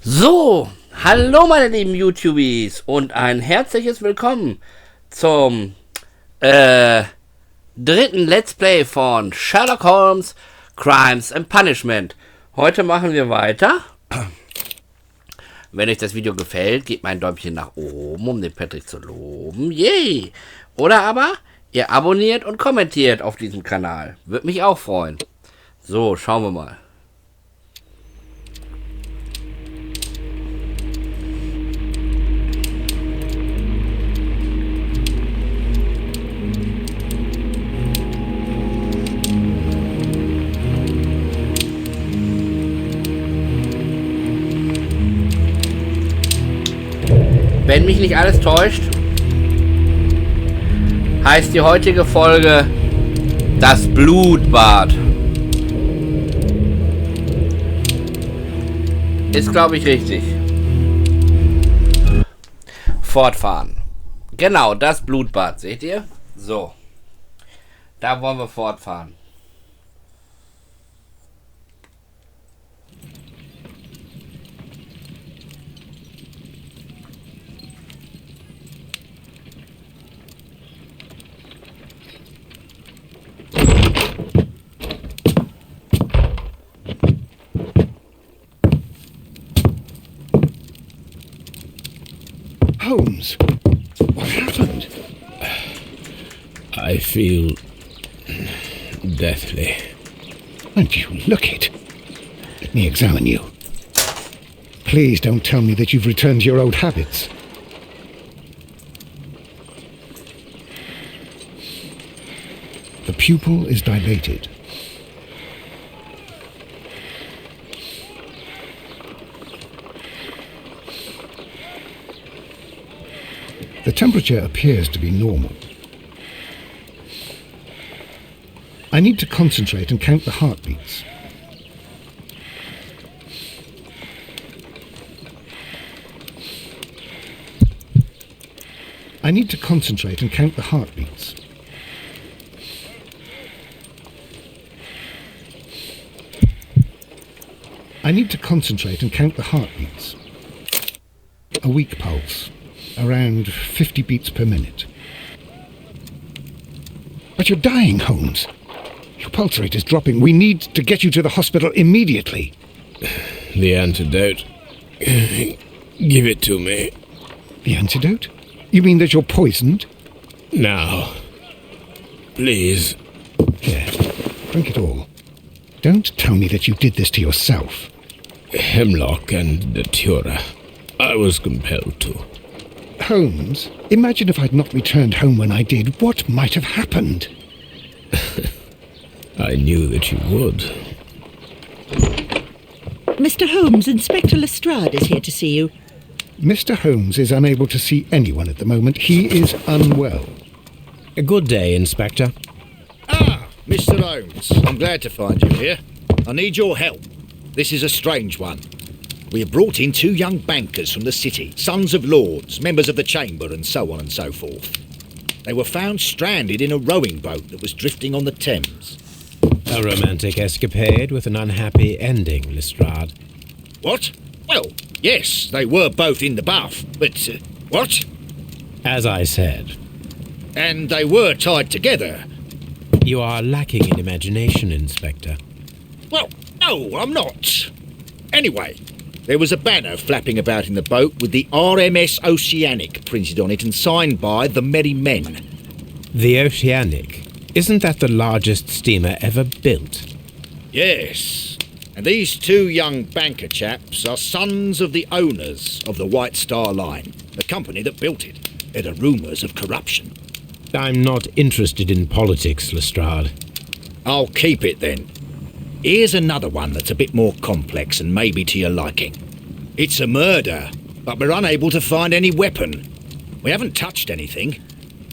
So, hallo meine lieben YouTubies und ein herzliches Willkommen zum dritten Let's Play von Sherlock Holmes, Crimes&Punishment. Heute machen wir weiter. Wenn euch das Video gefällt, gebt mein Däumchen nach oben, um den Patrick zu loben. Yay! Oder aber ihr abonniert und kommentiert auf diesem Kanal. Würde mich auch freuen. So, schauen wir mal. Wenn mich nicht alles täuscht, heißt die heutige Folge das Blutbad. Ist, glaube ich, richtig. Fortfahren. Genau, das Blutbad, seht ihr? So. Da wollen wir fortfahren. Holmes, what happened? I feel deathly. And you look it. Let me examine you. Please don't tell me that you've returned to your old habits. The pupil is dilated. The temperature appears to be normal. I need to concentrate and count the heartbeats. I need to concentrate and count the heartbeats. I need to concentrate and count the heartbeats. A weak pulse. Around 50 beats per minute. But you're dying, Holmes. Your pulse rate is dropping. We need to get you to the hospital immediately. The antidote. Give it to me. The antidote? You mean that you're poisoned? Now. Please. Here, drink it all. Don't tell me that you did this to yourself. Hemlock and datura. I was compelled to. Holmes, imagine if I'd not returned home when I did. What might have happened? I knew that you would. Mr. Holmes, Inspector Lestrade is here to see you. Mr. Holmes is unable to see anyone at the moment. He is unwell. A good day, Inspector. Ah, Mr. Holmes. I'm glad to find you here. I need your help. This is a strange one. We have brought in two young bankers from the city, sons of lords, members of the chamber, and so on and so forth. They were found stranded in a rowing boat that was drifting on the Thames. A romantic escapade with an unhappy ending, Lestrade. What? Well, yes, they were both in the bath, but... what? As I said. And they were tied together. You are lacking in imagination, Inspector. Well, no, I'm not. Anyway, there was a banner flapping about in the boat with the RMS Oceanic printed on it and signed by the Merry Men. The Oceanic. Isn't that the largest steamer ever built? Yes. And these two young banker chaps are sons of the owners of the White Star Line, the company that built it. There are rumours of corruption. I'm not interested in politics, Lestrade. I'll keep it then. Here's another one that's a bit more complex and maybe to your liking. It's a murder, but we're unable to find any weapon. We haven't touched anything.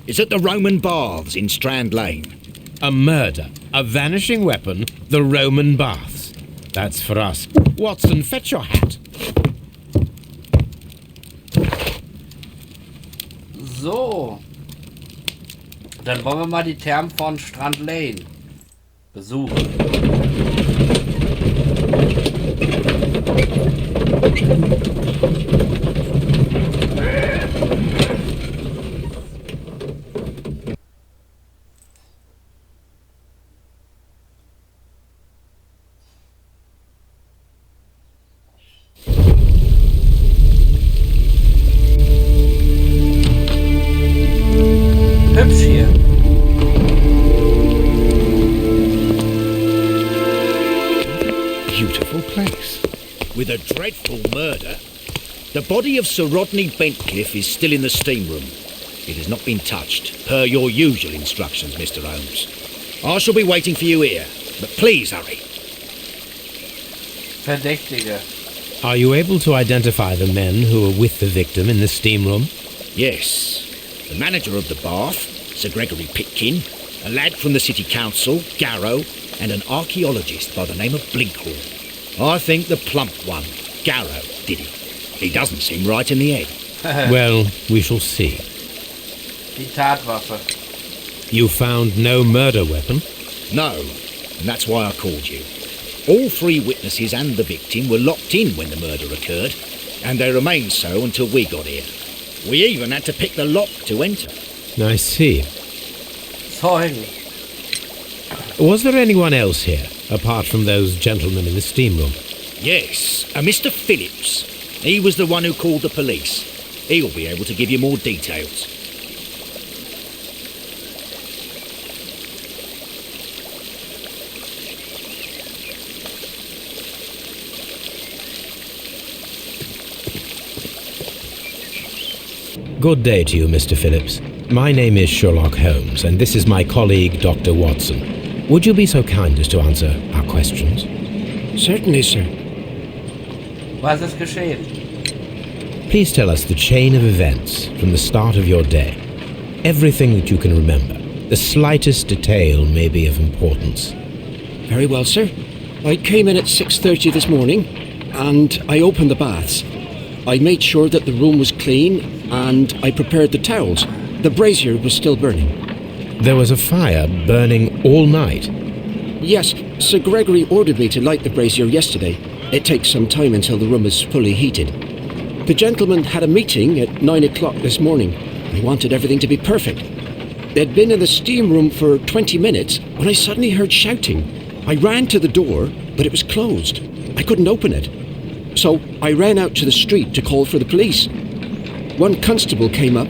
It's at the Roman Baths in Strand Lane. A murder, a vanishing weapon, the Roman Baths. That's for us. Watson, fetch your hat. So. Dann wollen wir mal die Thermen von Strand Lane besuchen. beautiful place. With a dreadful murder. The body of Sir Rodney Bentcliffe is still in the steam room. It has not been touched, per your usual instructions, Mr. Holmes. I shall be waiting for you here, but please hurry. Verdächtige. Are you able to identify the men who were with the victim in the steam room? Yes. The manager of the bath, Sir Gregory Pitkin, a lad from the City Council, Garrow, and an archaeologist by the name of Blinkhorn. I think the plump one, Garrow, did it. He doesn't seem right in the head. Well, we shall see. Die Tatwaffe. You found no murder weapon? No, and that's why I called you. All three witnesses and the victim were locked in when the murder occurred, and they remained so until we got here. We even had to pick the lock to enter. I see. Zeugen. Was there anyone else here, apart from those gentlemen in the steam room? Yes, a Mr. Phillips. He was the one who called the police. He'll be able to give you more details. Good day to you, Mr. Phillips. My name is Sherlock Holmes, and this is my colleague, Dr. Watson. Would you be so kind as to answer our questions? Certainly, sir. Was ist geschehen? Please tell us the chain of events from the start of your day. Everything that you can remember. The slightest detail may be of importance. Very well, sir. I came in at 6:30 this morning, and I opened the baths. I made sure that the room was clean, and I prepared the towels. The brazier was still burning. There was a fire burning all night. Yes, Sir Gregory ordered me to light the brazier yesterday. It takes some time until the room is fully heated. The gentlemen had a meeting at 9 o'clock this morning. They wanted everything to be perfect. They'd been in the steam room for 20 minutes when I suddenly heard shouting. I ran to the door, but it was closed. I couldn't open it. So I ran out to the street to call for the police. One constable came up,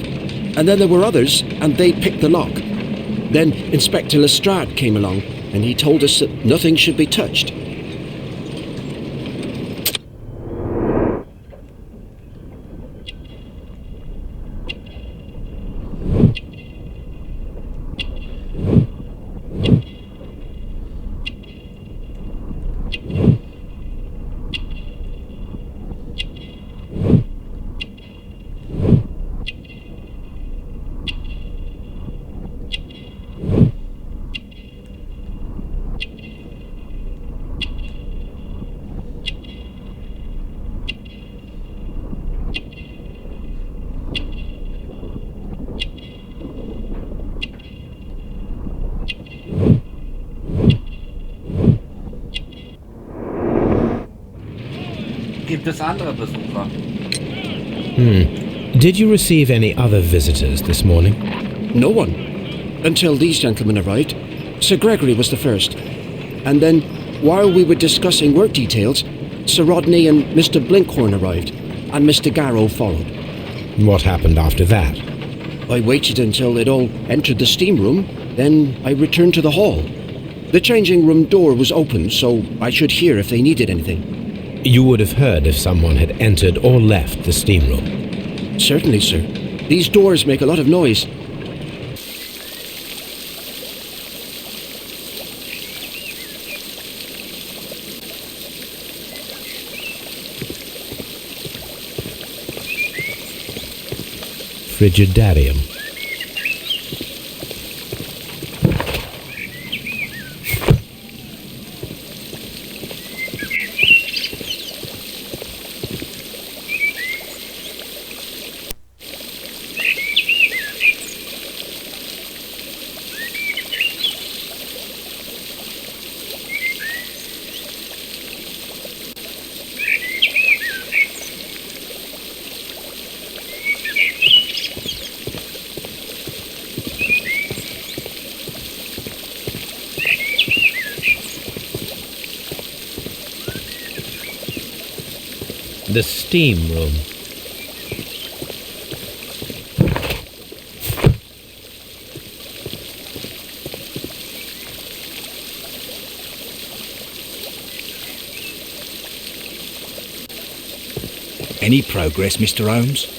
and then there were others, and they picked the lock. Then Inspector Lestrade came along, and he told us that nothing should be touched. Gibt es andere Besucher? Did you receive any other visitors this morning? No one. Until these gentlemen arrived. Sir Gregory was the first. And then, while we were discussing work details, Sir Rodney and Mr. Blinkhorn arrived, and Mr. Garrow followed. What happened after that? I waited until they'd all entered the steam room, then I returned to the hall. The changing room door was open, so I should hear if they needed anything. You would have heard if someone had entered or left the steam room. Certainly, sir. These doors make a lot of noise. Frigidarium. The steam room. Any progress, Mr. Holmes?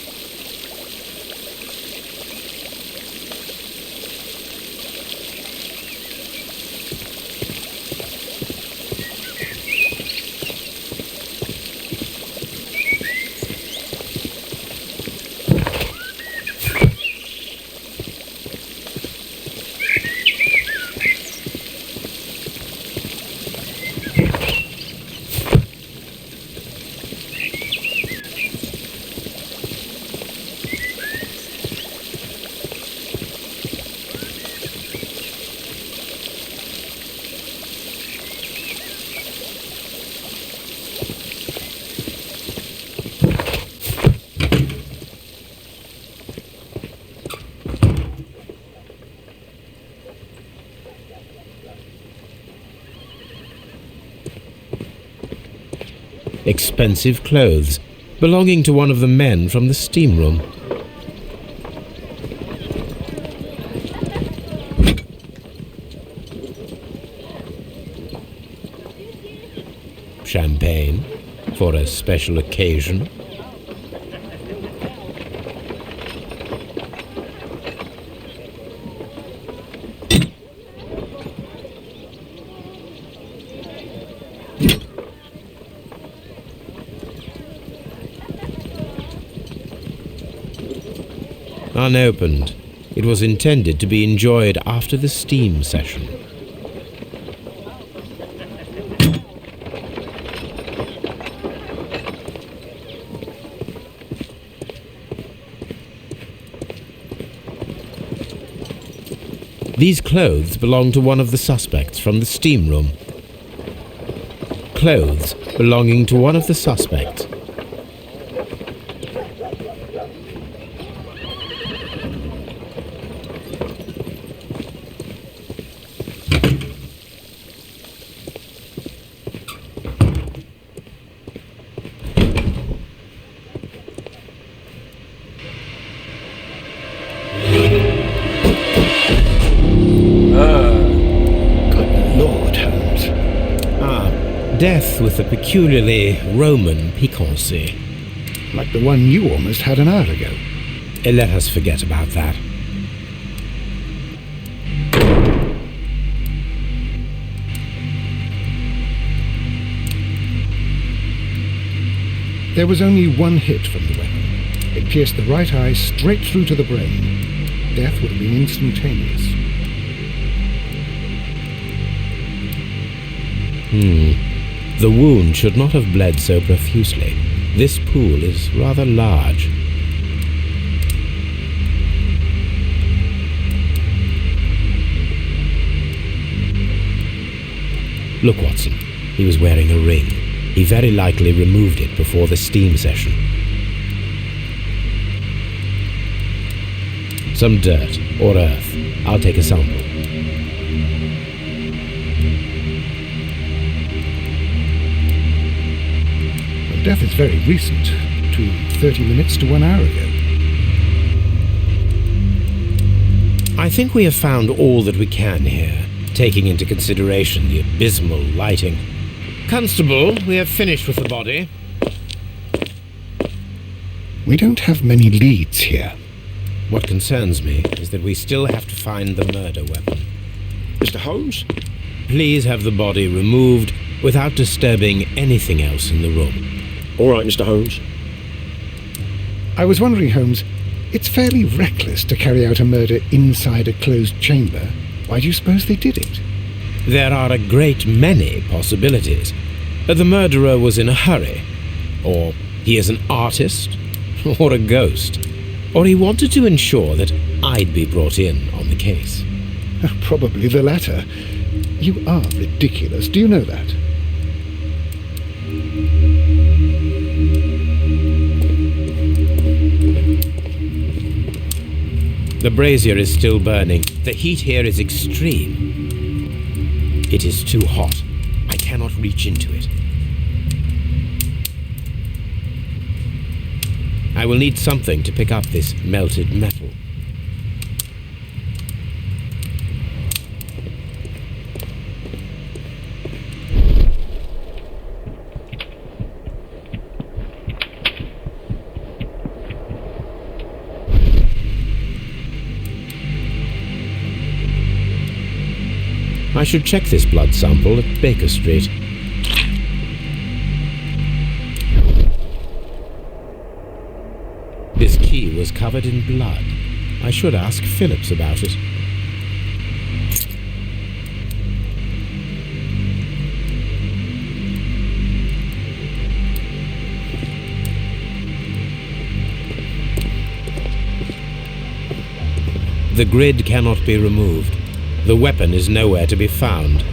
Expensive clothes, belonging to one of the men from the steam room. Champagne, for a special occasion. Unopened. It was intended to be enjoyed after the steam session. These clothes belong to one of the suspects from the steam room. Clothes belonging to one of the suspects. Death with a peculiarly Roman piquancy. Like the one you almost had an hour ago. Let us forget about that. There was only one hit from the weapon. It pierced the right eye straight through to the brain. Death would have been instantaneous. The wound should not have bled so profusely. This pool is rather large. Look, Watson. He was wearing a ring. He very likely removed it before the steam session. Some dirt or earth. I'll take a sample. Death is very recent, between 30 minutes to 1 hour ago. I think we have found all that we can here, taking into consideration the abysmal lighting. Constable, we have finished with the body. We don't have many leads here. What concerns me is that we still have to find the murder weapon. Mr. Holmes? Please have the body removed without disturbing anything else in the room. All right, Mr. Holmes. I was wondering, Holmes, it's fairly reckless to carry out a murder inside a closed chamber. Why do you suppose they did it? There are a great many possibilities. The murderer was in a hurry, or he is an artist, or a ghost, or he wanted to ensure that I'd be brought in on the case. Probably the latter. You are ridiculous, do you know that? The brazier is still burning. The heat here is extreme. It is too hot. I cannot reach into it. I will need something to pick up this melted metal. I should check this blood sample at Baker Street. This key was covered in blood. I should ask Phillips about it. The grid cannot be removed. The weapon is nowhere to be found.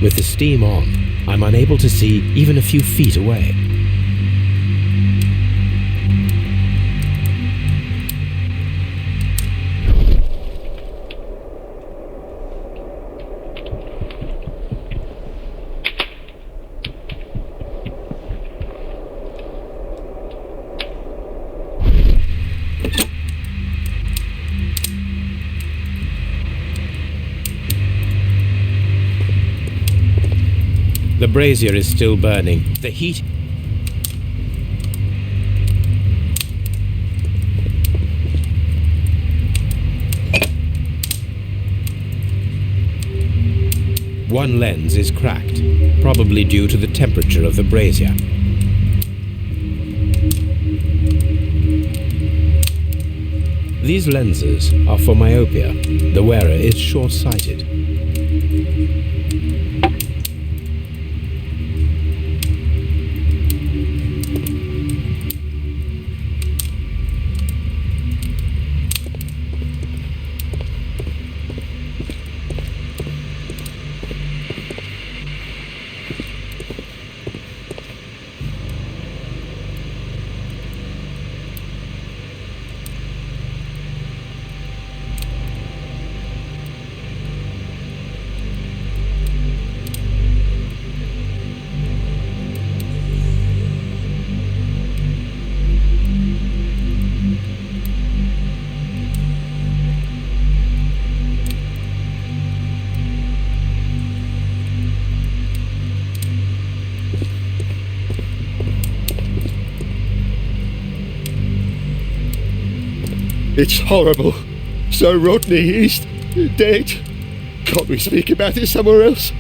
With the steam on, I'm unable to see even a few feet away. The brazier is still burning. The heat... One lens is cracked, probably due to the temperature of the brazier. These lenses are for myopia. The wearer is short-sighted. It's horrible. So Rodney, he's dead. Can't we speak about it somewhere else?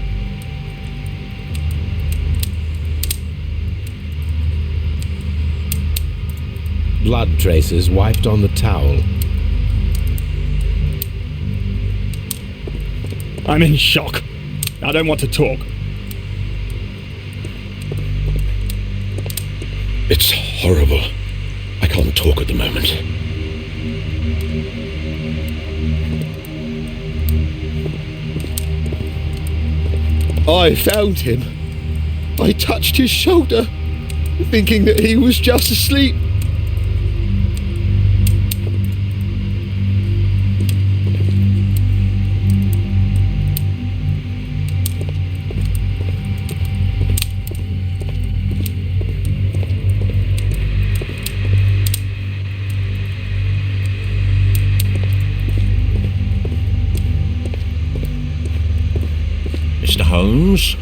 Blood traces wiped on the towel. I'm in shock. I don't want to talk. It's horrible. I can't talk at the moment. I found him. I touched his shoulder, thinking that he was just asleep. Mr. Holmes?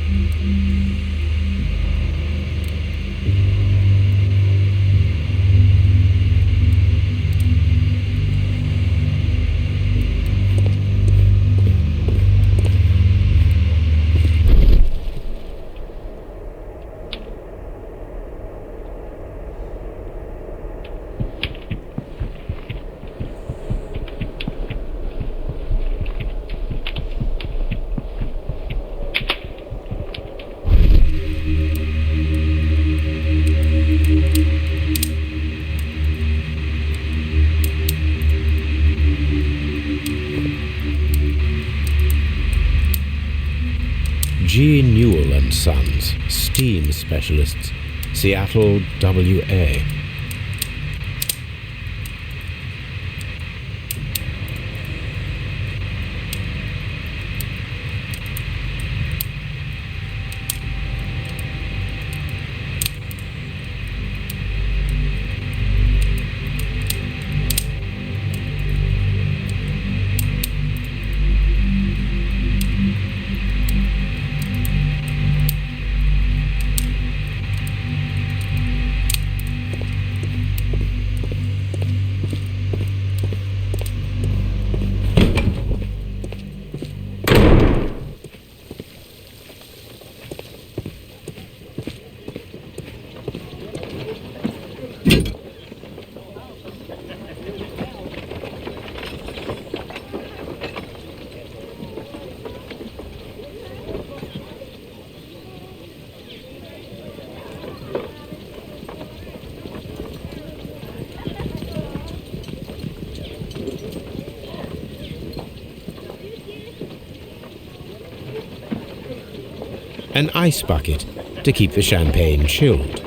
G. Newell and Sons, steam specialists, Seattle, WA. an ice bucket to keep the champagne chilled.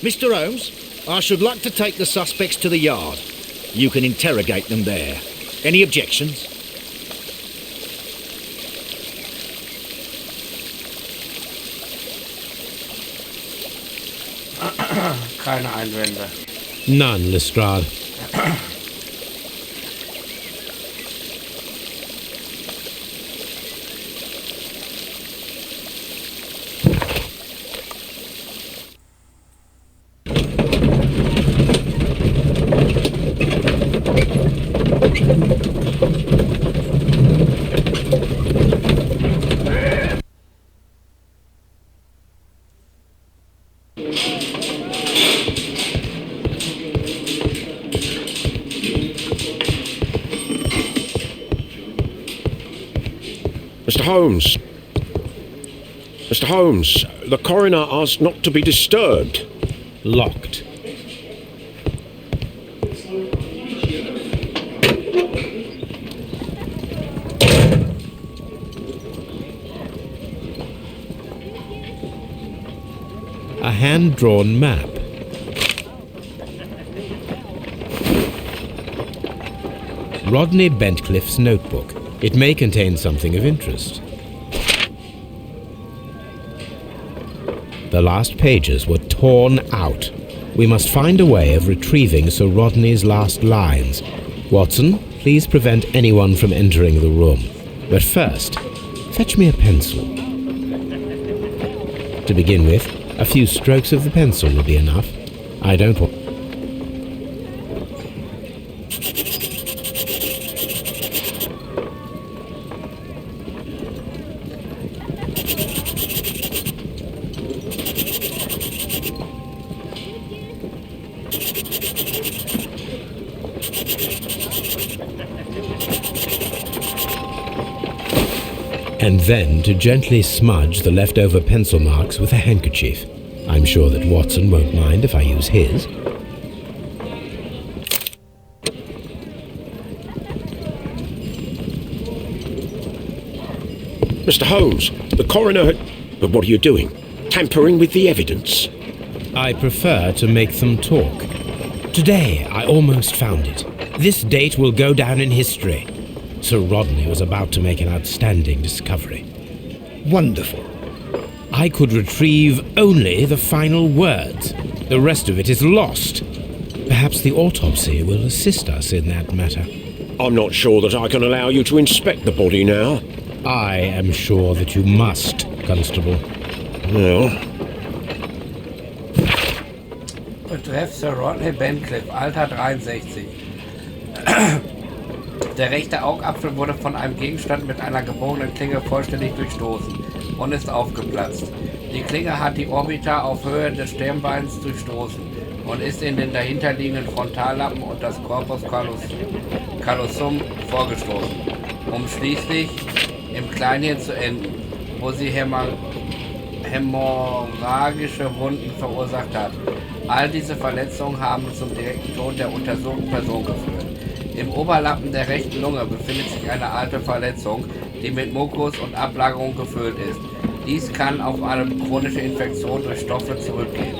Mr. Holmes, I should like to take the suspects to the yard. You can interrogate them there. Any objections? Keine Einwände. None, Lestrade. Mr. Holmes. Mr. Holmes, the coroner asked not to be disturbed. Locked. A hand-drawn map. Rodney Bentcliffe's notebook. It may contain something of interest. The last pages were torn out. We must find a way of retrieving Sir Rodney's last lines. Watson, please prevent anyone from entering the room. But first, fetch me a pencil. To begin with, a few strokes of the pencil will be enough. I don't want... and then to gently smudge the leftover pencil marks with a handkerchief. I'm sure that Watson won't mind if I use his. Mr. Holmes, the coroner had... But what are you doing? Tampering with the evidence? I prefer to make them talk. Today, I almost found it. This date will go down in history. Sir Rodney was about to make an outstanding discovery. Wonderful. I could retrieve only the final words. The rest of it is lost. Perhaps the autopsy will assist us in that matter. I'm not sure that I can allow you to inspect the body now. I am sure that you must, Constable. Well... Betreff Sir Rodney Bentcliffe, Alter 63. Der rechte Augapfel wurde von einem Gegenstand mit einer gebogenen Klinge vollständig durchstoßen und ist aufgeplatzt. Die Klinge hat die Orbita auf Höhe des Stirnbeins durchstoßen und ist in den dahinterliegenden Frontallappen und das Corpus callosum vorgestoßen, um schließlich im Kleinhirn zu enden, wo sie hämorrhagische Wunden verursacht hat. All diese Verletzungen haben zum direkten Tod der untersuchten Person geführt. Im Oberlappen der rechten Lunge befindet sich eine alte Verletzung, die mit Mukus und Ablagerung gefüllt ist. Dies kann auf eine chronische Infektion durch Stoffe zurückgehen,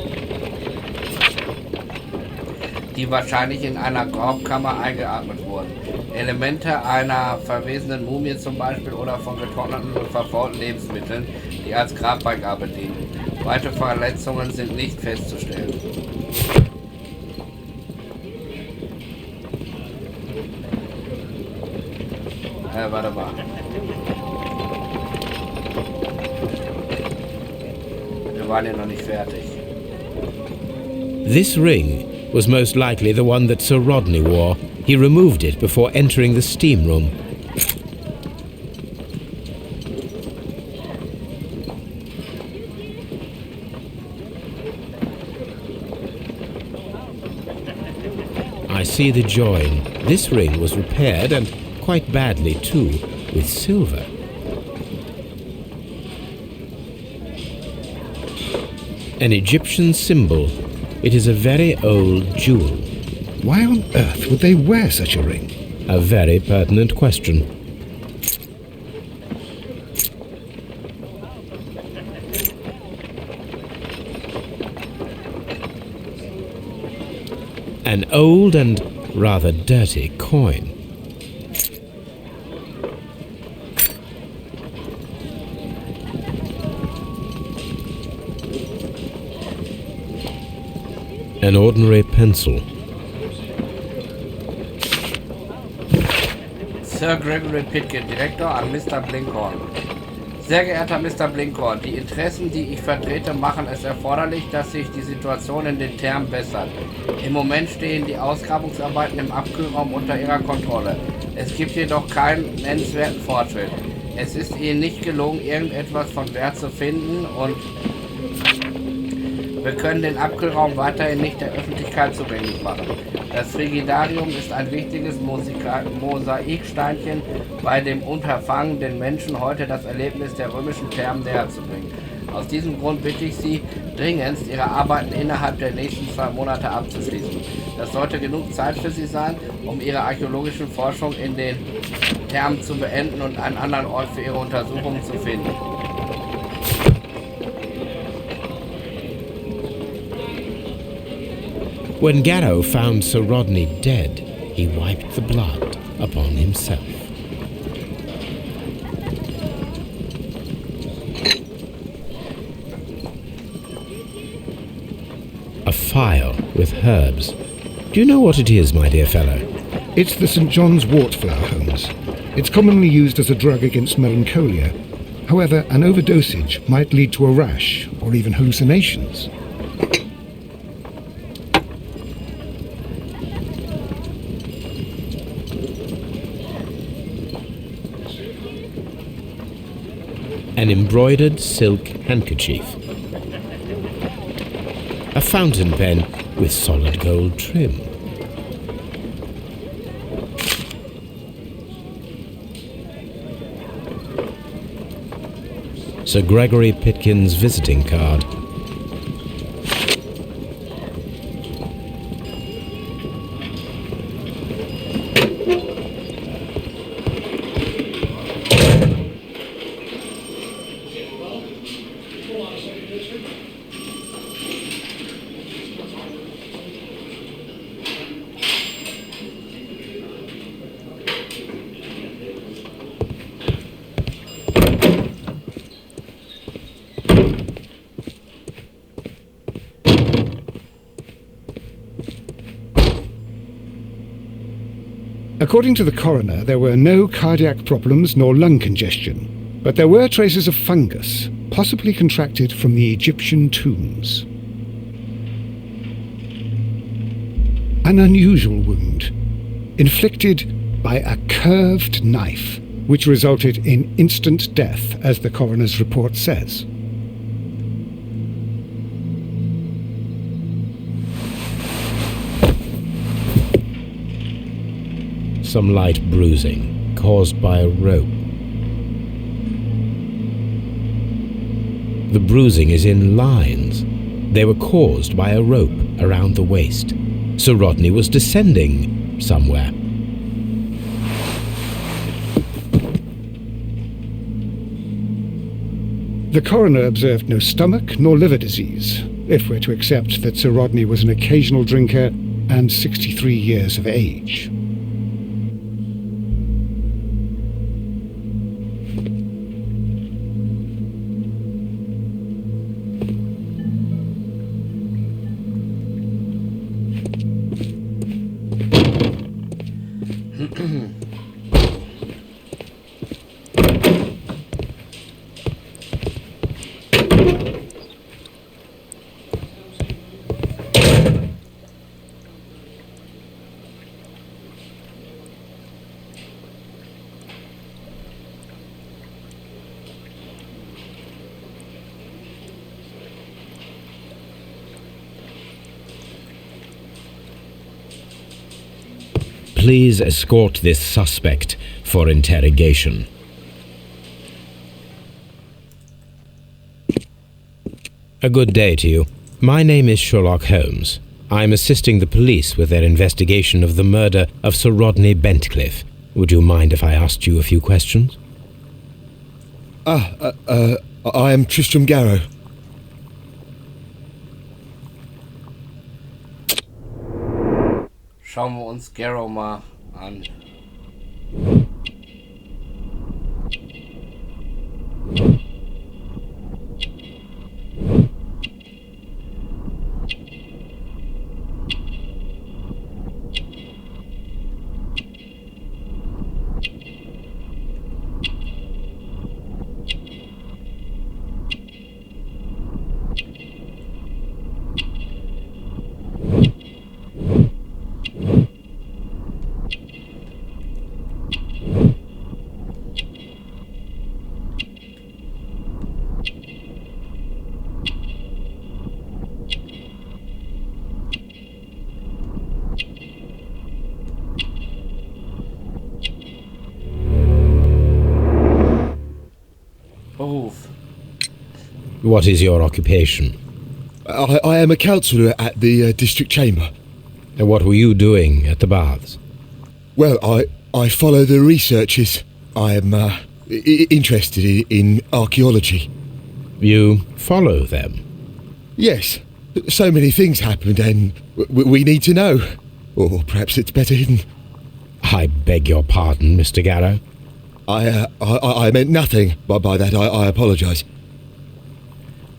die wahrscheinlich in einer Grabkammer eingeatmet wurden. Elemente einer verwesenden Mumie zum Beispiel oder von getrockneten und verfaulten Lebensmitteln, die als Grabbeigabe dienen. Weitere Verletzungen sind nicht festzustellen. Warte mal. Wir waren ja noch nicht fertig. This ring was most likely the one that Sir Rodney wore. He removed it before entering the steam room. I see the join. This ring was repaired, and quite badly too, with silver. An Egyptian symbol. It is a very old jewel. Why on earth would they wear such a ring? A very pertinent question. An old and rather dirty coin. An ordinary pencil. Sir Gregory Pitkin, Direktor an Mr. Blinkhorn. Sehr geehrter Mr. Blinkhorn, die Interessen, die ich vertrete, machen es erforderlich, dass sich die Situation in den Thermen bessert. Im Moment stehen die Ausgrabungsarbeiten im Abkühlraum unter Ihrer Kontrolle. Es gibt jedoch keinen nennenswerten Fortschritt. Es ist Ihnen nicht gelungen, irgendetwas von Wert zu finden und wir können den Abkühlraum weiterhin nicht der Öffentlichkeit zugänglich machen. Das Frigidarium ist ein wichtiges Mosaiksteinchen bei dem Unterfangen, den Menschen heute das Erlebnis der römischen Thermen näher zu bringen. Aus diesem Grund bitte ich Sie dringendst, Ihre Arbeiten innerhalb der nächsten 2 Monate abzuschließen. Das sollte genug Zeit für Sie sein, um Ihre archäologischen Forschung in den Thermen zu beenden und einen anderen Ort für Ihre Untersuchungen zu finden. When Garrow found Sir Rodney dead, he wiped the blood upon himself. A phial with herbs. Do you know what it is, my dear fellow? It's the St. John's wort flower, Holmes. It's commonly used as a drug against melancholia. However, an overdosage might lead to a rash or even hallucinations. An embroidered silk handkerchief. A fountain pen with solid gold trim. Sir Gregory Pitkin's visiting card. According to the coroner, there were no cardiac problems nor lung congestion, but there were traces of fungus, possibly contracted from the Egyptian tombs. An unusual wound, inflicted by a curved knife, which resulted in instant death, as the coroner's report says. Some light bruising caused by a rope. The bruising is in lines. They were caused by a rope around the waist. Sir Rodney was descending somewhere. The coroner observed no stomach nor liver disease, if we're to accept that Sir Rodney was an occasional drinker and 63 years of age. Please escort this suspect for interrogation. A good day to you. My name is Sherlock Holmes. I am assisting the police with their investigation of the murder of Sir Rodney Bentcliffe. Would you mind if I asked you a few questions? I am Tristram Garrow. Schauen wir uns Garrow mal an. What is your occupation? I am a counsellor at the district chamber. And what were you doing at the baths? Well, I follow the researches. I am interested in archaeology. You follow them? Yes. So many things happened and we need to know. Or perhaps it's better hidden. I beg your pardon, Mr. Garrow. I meant nothing by that. I apologise.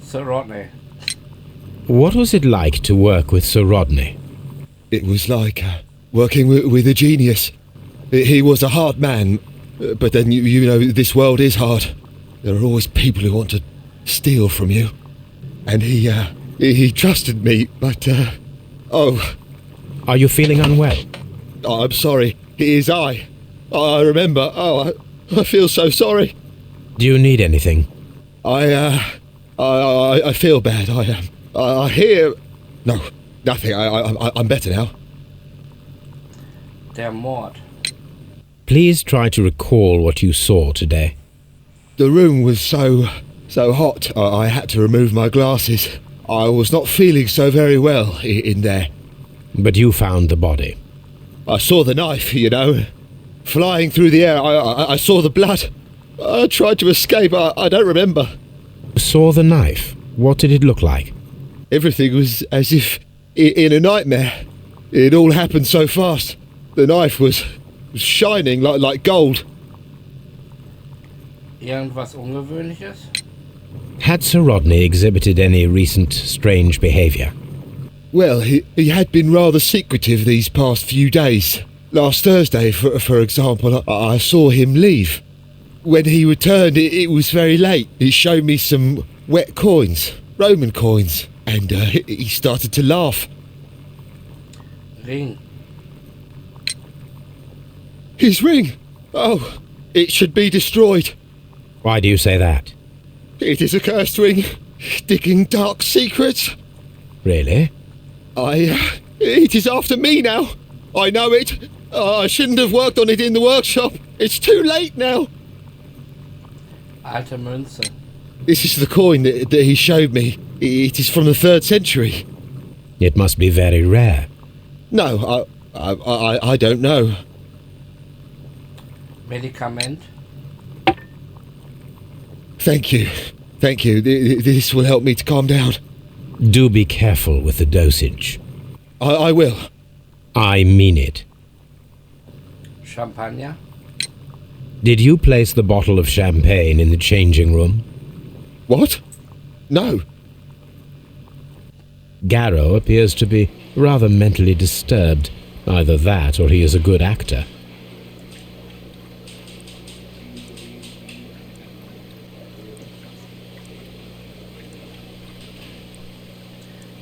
Sir Rodney. What was it like to work with Sir Rodney? It was like working with a genius. He was a hard man, but then you know this world is hard. There are always people who want to steal from you. And he trusted me, but oh. Are you feeling unwell? I'm sorry. It is I remember. Oh, I feel so sorry. Do you need anything? I feel bad. I hear... No, nothing. I'm better now. Der Mord. Please try to recall what you saw today. The room was so hot, I had to remove my glasses. I was not feeling so very well in there. But you found the body. I saw the knife, you know, flying through the air. I saw the blood. I tried to escape. I don't remember. Saw the knife? What did it look like? Everything was as if in a nightmare. It all happened so fast. The knife was shining like gold. Irgendwas Ungewöhnliches? Had Sir Rodney exhibited any recent strange behaviour? Well, he had been rather secretive these past few days. Last Thursday, for example, I saw him leave. When he returned, it was very late. He showed me some wet coins, Roman coins, and he started to laugh. Ring. His ring! Oh, it should be destroyed. Why do you say that? It is a cursed ring, digging dark secrets. Really? It is after me now. I know it. I shouldn't have worked on it in the workshop. It's too late now. Alte Münze. This is the coin that he showed me. It is from the 3rd century. It must be very rare. No, I don't know. Medikament. Thank you. Thank you. This will help me to calm down. Do be careful with the dosage. I will. I mean it. Champagner. Did you place the bottle of champagne in the changing room? What? No. Garrow appears to be rather mentally disturbed. Either that or he is a good actor.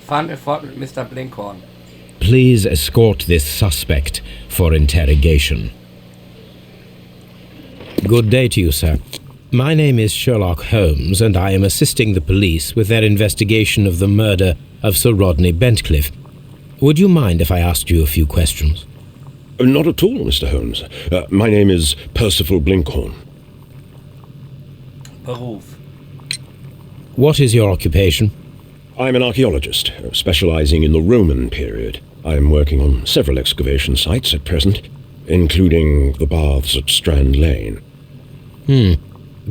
Fahren wir fort mit Mr. Blinkhorn. Please escort this suspect for interrogation. Good day to you, sir. My name is Sherlock Holmes, and I am assisting the police with their investigation of the murder of Sir Rodney Bentcliffe. Would you mind if I asked you a few questions? Not at all, Mr. Holmes. My name is Percival Blinkhorn. Beruf. What is your occupation? I'm an archaeologist, specializing in the Roman period. I'm working on several excavation sites at present, including the baths at Strand Lane.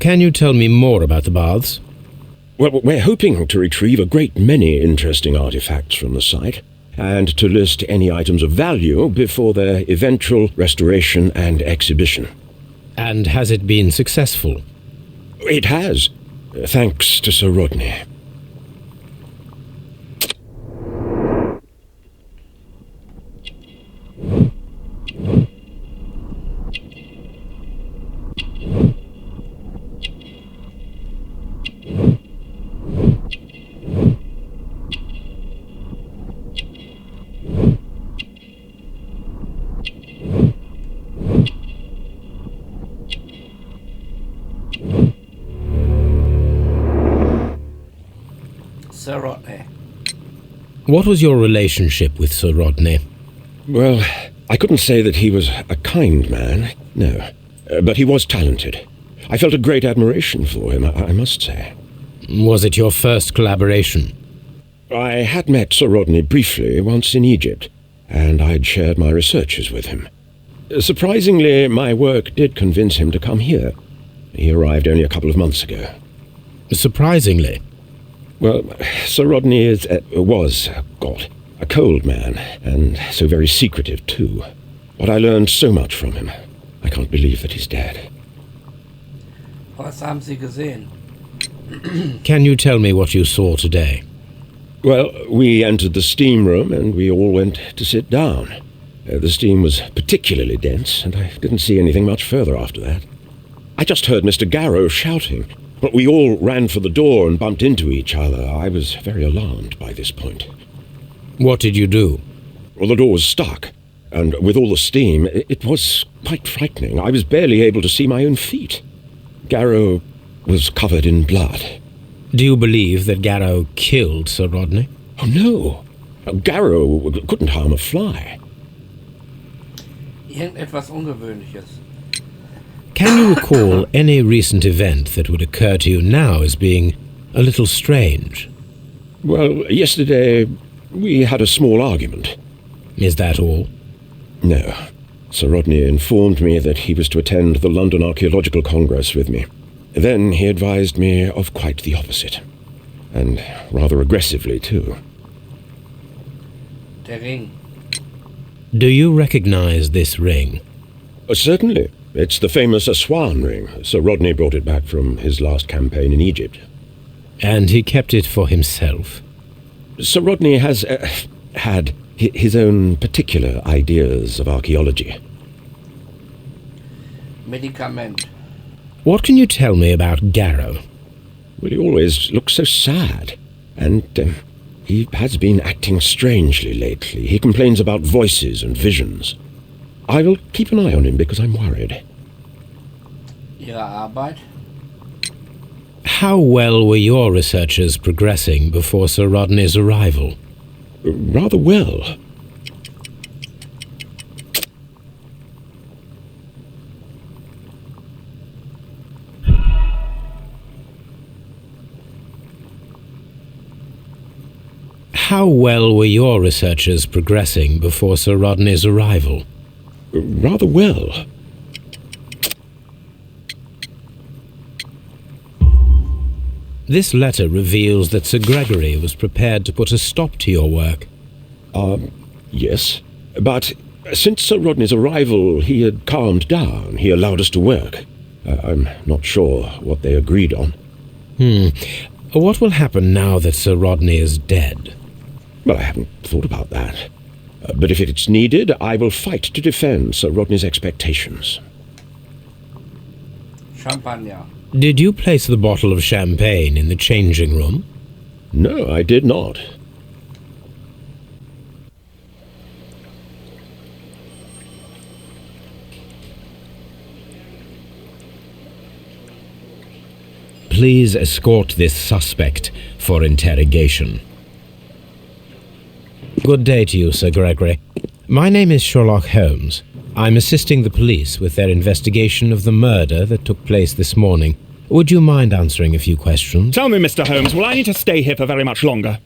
Can you tell me more about the baths? Well, we're hoping to retrieve a great many interesting artifacts from the site, and to list any items of value before their eventual restoration and exhibition. And has it been successful? It has, thanks to Sir Rodney. Sir Rodney. What was your relationship with Sir Rodney? Well, I couldn't say that he was a kind man, no. But he was talented. I felt a great admiration for him, I must say. Was it your first collaboration? I had met Sir Rodney briefly once in Egypt, and I'd shared my researches with him. Surprisingly, my work did convince him to come here. He arrived only a couple of months ago. Surprisingly? Well, Sir Rodney was a cold man, and so very secretive too. But I learned so much from him. I can't believe that he's dead. Was haben Sie gesehen? Can you tell me what you saw today? Well, we entered the steam room and we all went to sit down. The steam was particularly dense, and I didn't see anything much further after that. I just heard Mr. Garrow shouting, but we all ran for the door and bumped into each other. I was very alarmed by this point. What did you do? Well, the door was stuck, and with all the steam, it was quite frightening. I was barely able to see my own feet. Garrow was covered in blood. Do you believe that Garrow killed Sir Rodney? Oh, no. Garrow couldn't harm a fly. Irgendetwas Ungewöhnliches. Can you recall any recent event that would occur to you now as being a little strange? Well, yesterday we had a small argument. Is that all? No. Sir Rodney informed me that he was to attend the London Archaeological Congress with me. Then he advised me of quite the opposite. And rather aggressively, too. Der Ring. Do you recognize this ring? Certainly. It's the famous Aswan ring. Sir Rodney brought it back from his last campaign in Egypt. And he kept it for himself? Sir Rodney has had his own particular ideas of archaeology. Medikament. What can you tell me about Garrow? Well, he always looks so sad. And he has been acting strangely lately. He complains about voices and visions. I will keep an eye on him because I'm worried. Ihre Arbeit? How well were your researchers progressing before Sir Rodney's arrival? Rather well. How well were your researchers progressing before Sir Rodney's arrival? Rather well. This letter reveals that Sir Gregory was prepared to put a stop to your work. Yes. But since Sir Rodney's arrival, he had calmed down. He allowed us to work. I'm not sure what they agreed on. What will happen now that Sir Rodney is dead? Well, I haven't thought about that. But if it's needed, I will fight to defend Sir Rodney's expectations. Champagner. Did you place the bottle of champagne in the changing room? No, I did not. Please escort this suspect for interrogation. Good day to you, Sir Gregory. My name is Sherlock Holmes. I'm assisting the police with their investigation of the murder that took place this morning. Would you mind answering a few questions? Tell me, Mr. Holmes, will I need to stay here for very much longer?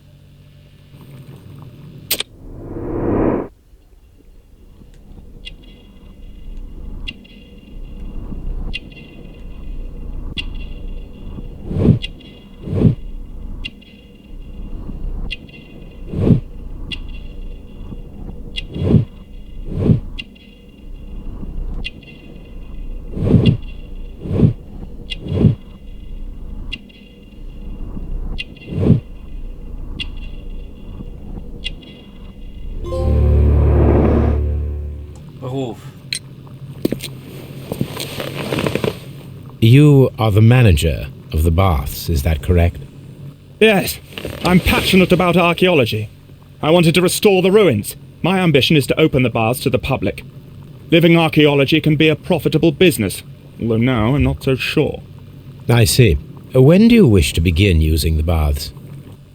Beruf. You are the manager of the baths, is that correct? Yes, I'm passionate about archaeology. I wanted to restore the ruins. My ambition is to open the baths to the public. Living archaeology can be a profitable business, although now I'm not so sure. I see. When do you wish to begin using the baths?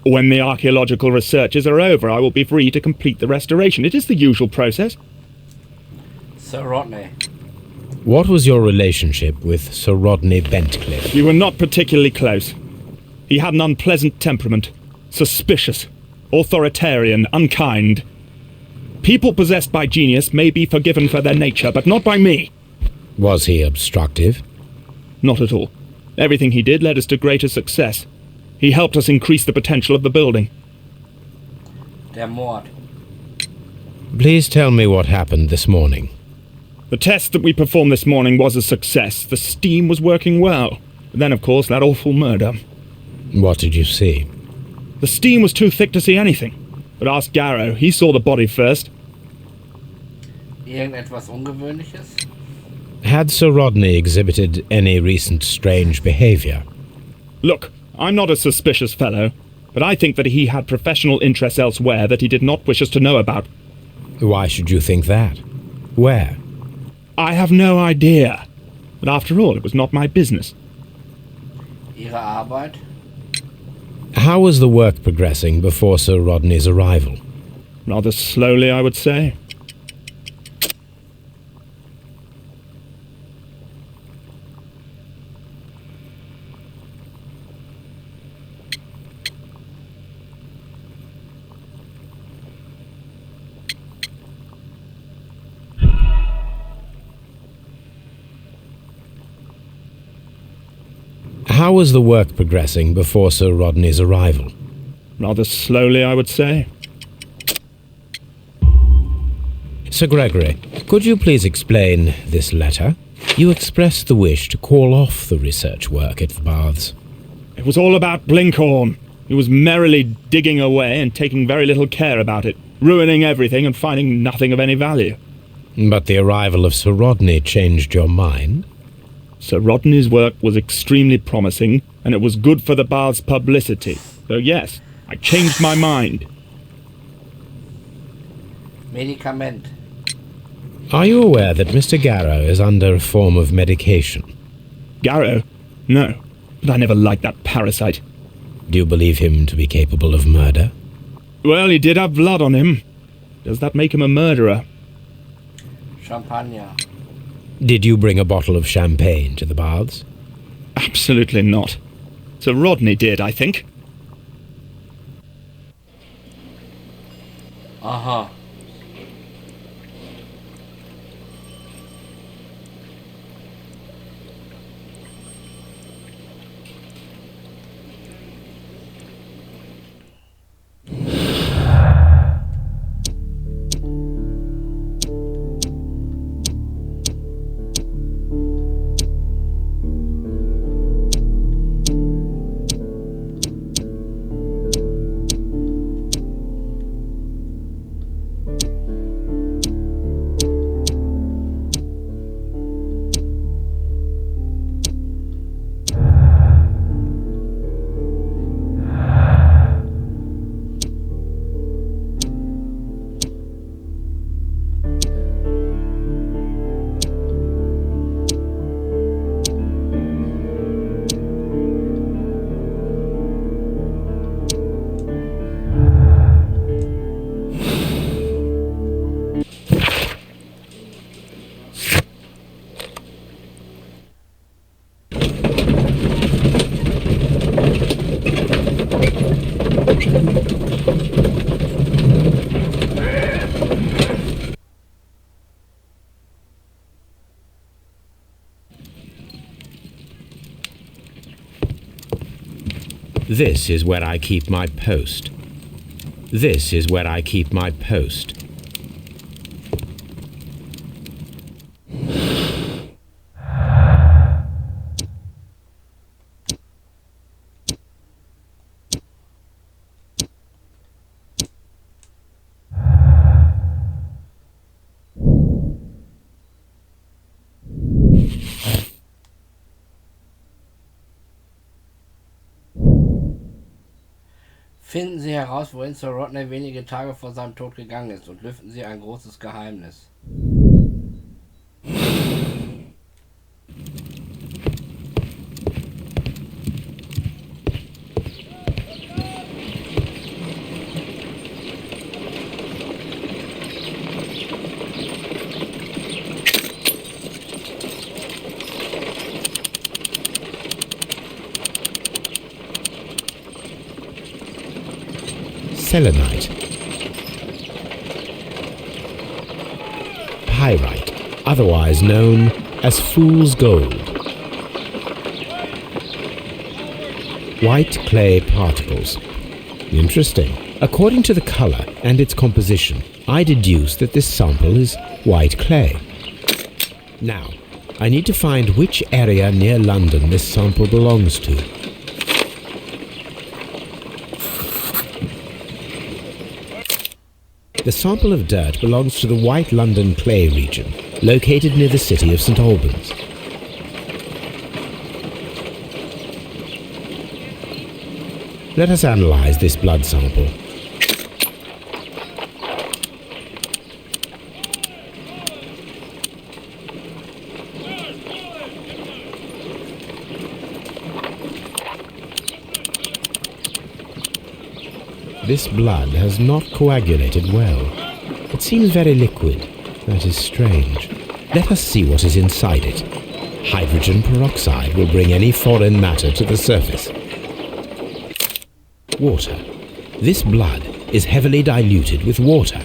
When the archaeological researches are over, I will be free to complete the restoration. It is the usual process. Sir Rodney. What was your relationship with Sir Rodney Bentcliffe? We were not particularly close. He had an unpleasant temperament. Suspicious. Authoritarian. Unkind. People possessed by genius may be forgiven for their nature, but not by me. Was he obstructive? Not at all. Everything he did led us to greater success. He helped us increase the potential of the building. Der Mord. Please tell me what happened this morning. The test that we performed this morning was a success. The steam was working well. But then, of course, that awful murder. What did you see? The steam was too thick to see anything. But ask Garrow. He saw the body first. Irgendetwas Ungewöhnliches? Had Sir Rodney exhibited any recent strange behavior? Look, I'm not a suspicious fellow, but I think that he had professional interests elsewhere that he did not wish us to know about. Why should you think that? Where? I have no idea. But after all, it was not my business. Ihre Arbeit? How was the work progressing before Sir Rodney's arrival? Rather slowly, I would say. How was the work progressing before Sir Rodney's arrival? Rather slowly, I would say. Sir Gregory, could you please explain this letter? You expressed the wish to call off the research work at the baths. It was all about Blinkhorn. He was merrily digging away and taking very little care about it, ruining everything and finding nothing of any value. But the arrival of Sir Rodney changed your mind? Sir Rodney's work was extremely promising, and it was good for the bath's publicity. So yes, I changed my mind. Medikament. Are you aware that Mr. Garrow is under a form of medication? Garrow? No, but I never liked that parasite. Do you believe him to be capable of murder? Well, he did have blood on him. Does that make him a murderer? Champagner. Did you bring a bottle of champagne to the baths? Absolutely not. Sir Rodney did, I think. Aha. This is where I keep my post. This is where I keep my post. Finden Sie heraus, wohin Sir Rodney wenige Tage vor seinem Tod gegangen ist und lüften Sie ein großes Geheimnis. Selenite, pyrite, otherwise known as fool's gold, white clay particles. Interesting. According to the color and its composition, I deduce that this sample is white clay. Now, I need to find which area near London this sample belongs to. The sample of dirt belongs to the White London clay region, located near the city of St Albans. Let us analyze this blood sample. This blood has not coagulated well. It seems very liquid. That is strange. Let us see what is inside it. Hydrogen peroxide will bring any foreign matter to the surface. Water. This blood is heavily diluted with water.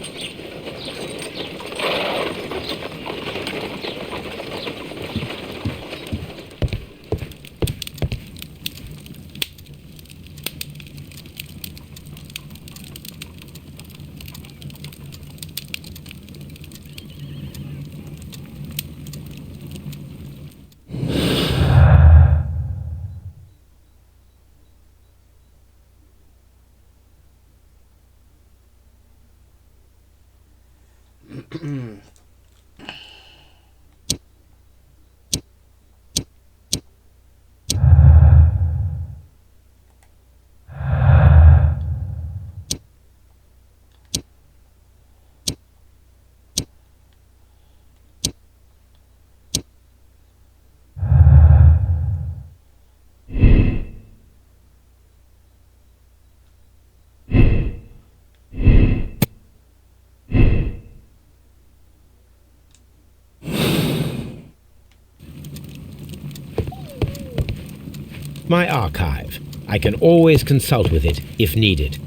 My archive. I can always consult with it if needed.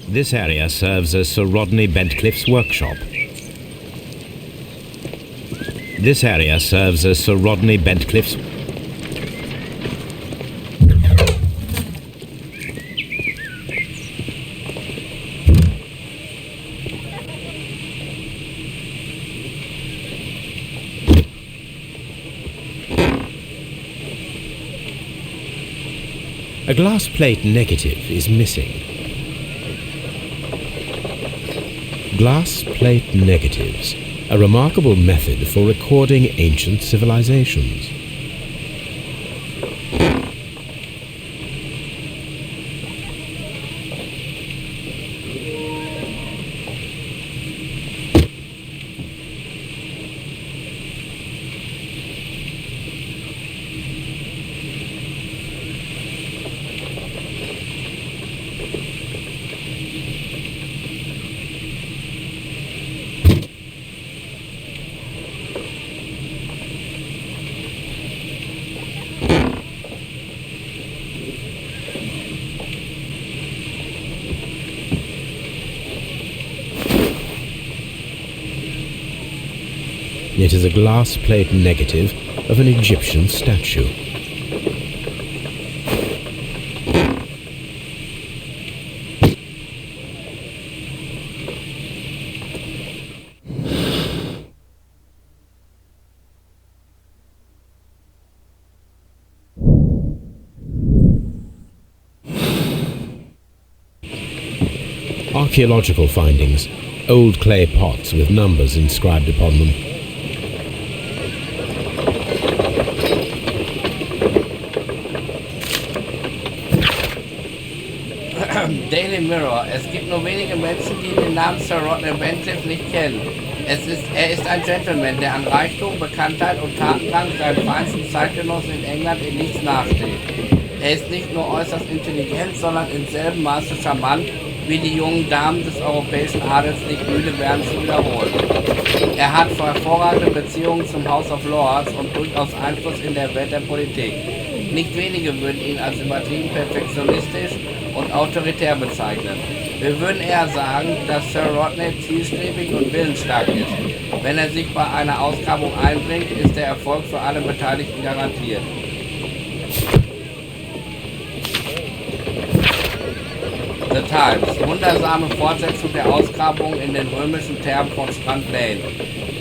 This area serves as Sir Rodney Bentcliffe's workshop. This area serves as Sir Rodney Bentcliffe's... A glass plate negative is missing. Glass plate negatives, a remarkable method for recording ancient civilizations. It is a glass plate negative of an Egyptian statue. Archaeological findings. Old clay pots with numbers inscribed upon them. Daily Mirror. Es gibt nur wenige Menschen, die den Namen Sir Rodney Bentley nicht kennen. Er ist ein Gentleman, der an Reichtum, Bekanntheit und Tatendrang seinen feinsten Zeitgenossen in England in nichts nachsteht. Er ist nicht nur äußerst intelligent, sondern im selben Maße charmant, wie die jungen Damen des europäischen Adels nicht müde werden zu wiederholen. Er hat hervorragende Beziehungen zum House of Lords und durchaus Einfluss in der Welt der Politik. Nicht wenige würden ihn als übertrieben perfektionistisch und autoritär bezeichnen. Wir würden eher sagen, dass Sir Rodney zielstrebig und willensstark ist. Wenn er sich bei einer Ausgrabung einbringt, ist der Erfolg für alle Beteiligten garantiert. The Times. Wundersame Fortsetzung der Ausgrabung in den römischen Thermen von Strand Lane.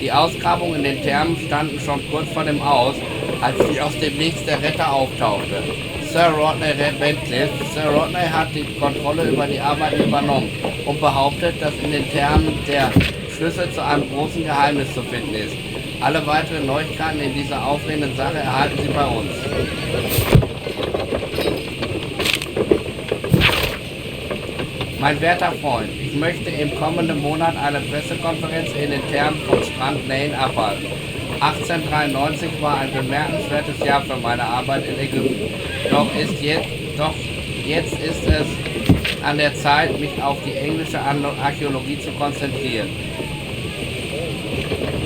Die Ausgrabung in den Thermen standen schon kurz vor dem Aus, als wie aus dem Nichts der Retter auftauchte. Sir Rodney Bentley. Sir Rodney hat die Kontrolle über die Arbeiten übernommen und behauptet, dass in den Thermen der Schlüssel zu einem großen Geheimnis zu finden ist. Alle weiteren Neuigkeiten in dieser aufregenden Sache erhalten Sie bei uns. Mein werter Freund, ich möchte im kommenden Monat eine Pressekonferenz in den Thermen von Strand Lane abhalten. 1893 war ein bemerkenswertes Jahr für meine Arbeit in Ägypten. Doch jetzt ist es an der Zeit, mich auf die englische Archäologie zu konzentrieren.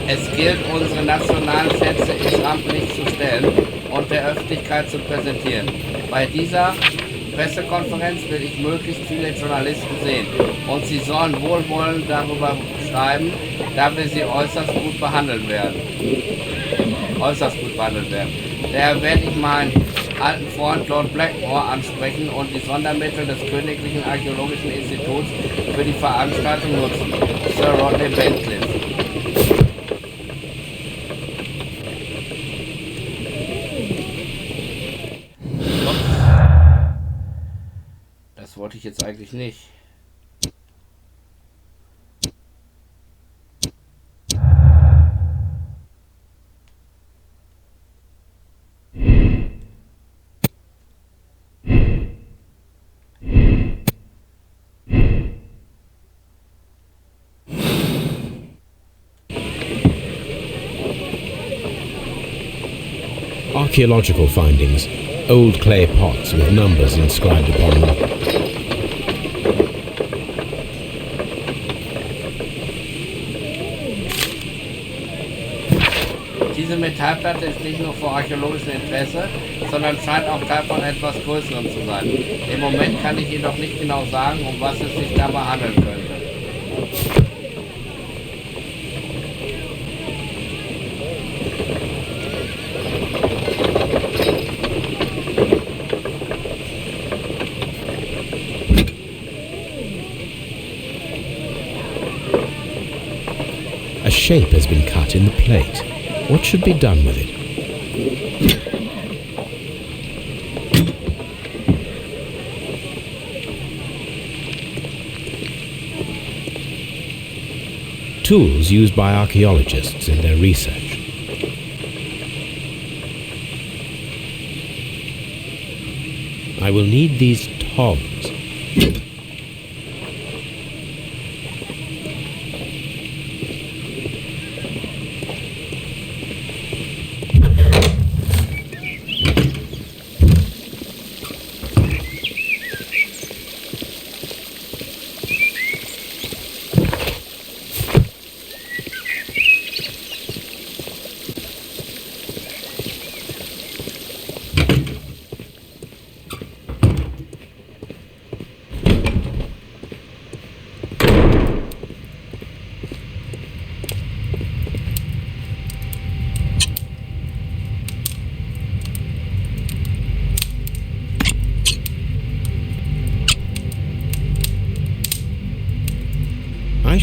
Es gilt, unsere nationalen Schätze ins Rampenlicht zu stellen und der Öffentlichkeit zu präsentieren. Bei dieser Pressekonferenz will ich möglichst viele Journalisten sehen und sie sollen wohlwollend darüber schreiben, da wir sie äußerst gut behandeln werden. Daher werde ich meinen alten Freund Lord Blackmore ansprechen und die Sondermittel des Königlichen Archäologischen Instituts für die Veranstaltung nutzen. Sir Rodney Bentley. Das wollte ich jetzt eigentlich nicht. Archaeological findings. Old clay pots with numbers inscribed upon them. Diese Metallplatte ist nicht nur von archäologischem Interesse, sondern scheint auch Teil von etwas Größerem zu sein. Im Moment kann ich jedoch nicht genau sagen, um was es sich dabei handeln könnte. A shape has been cut in the plate. What should be done with it? Tools used by archaeologists in their research. I will need these tongs.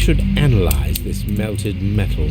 should analyze this melted metal.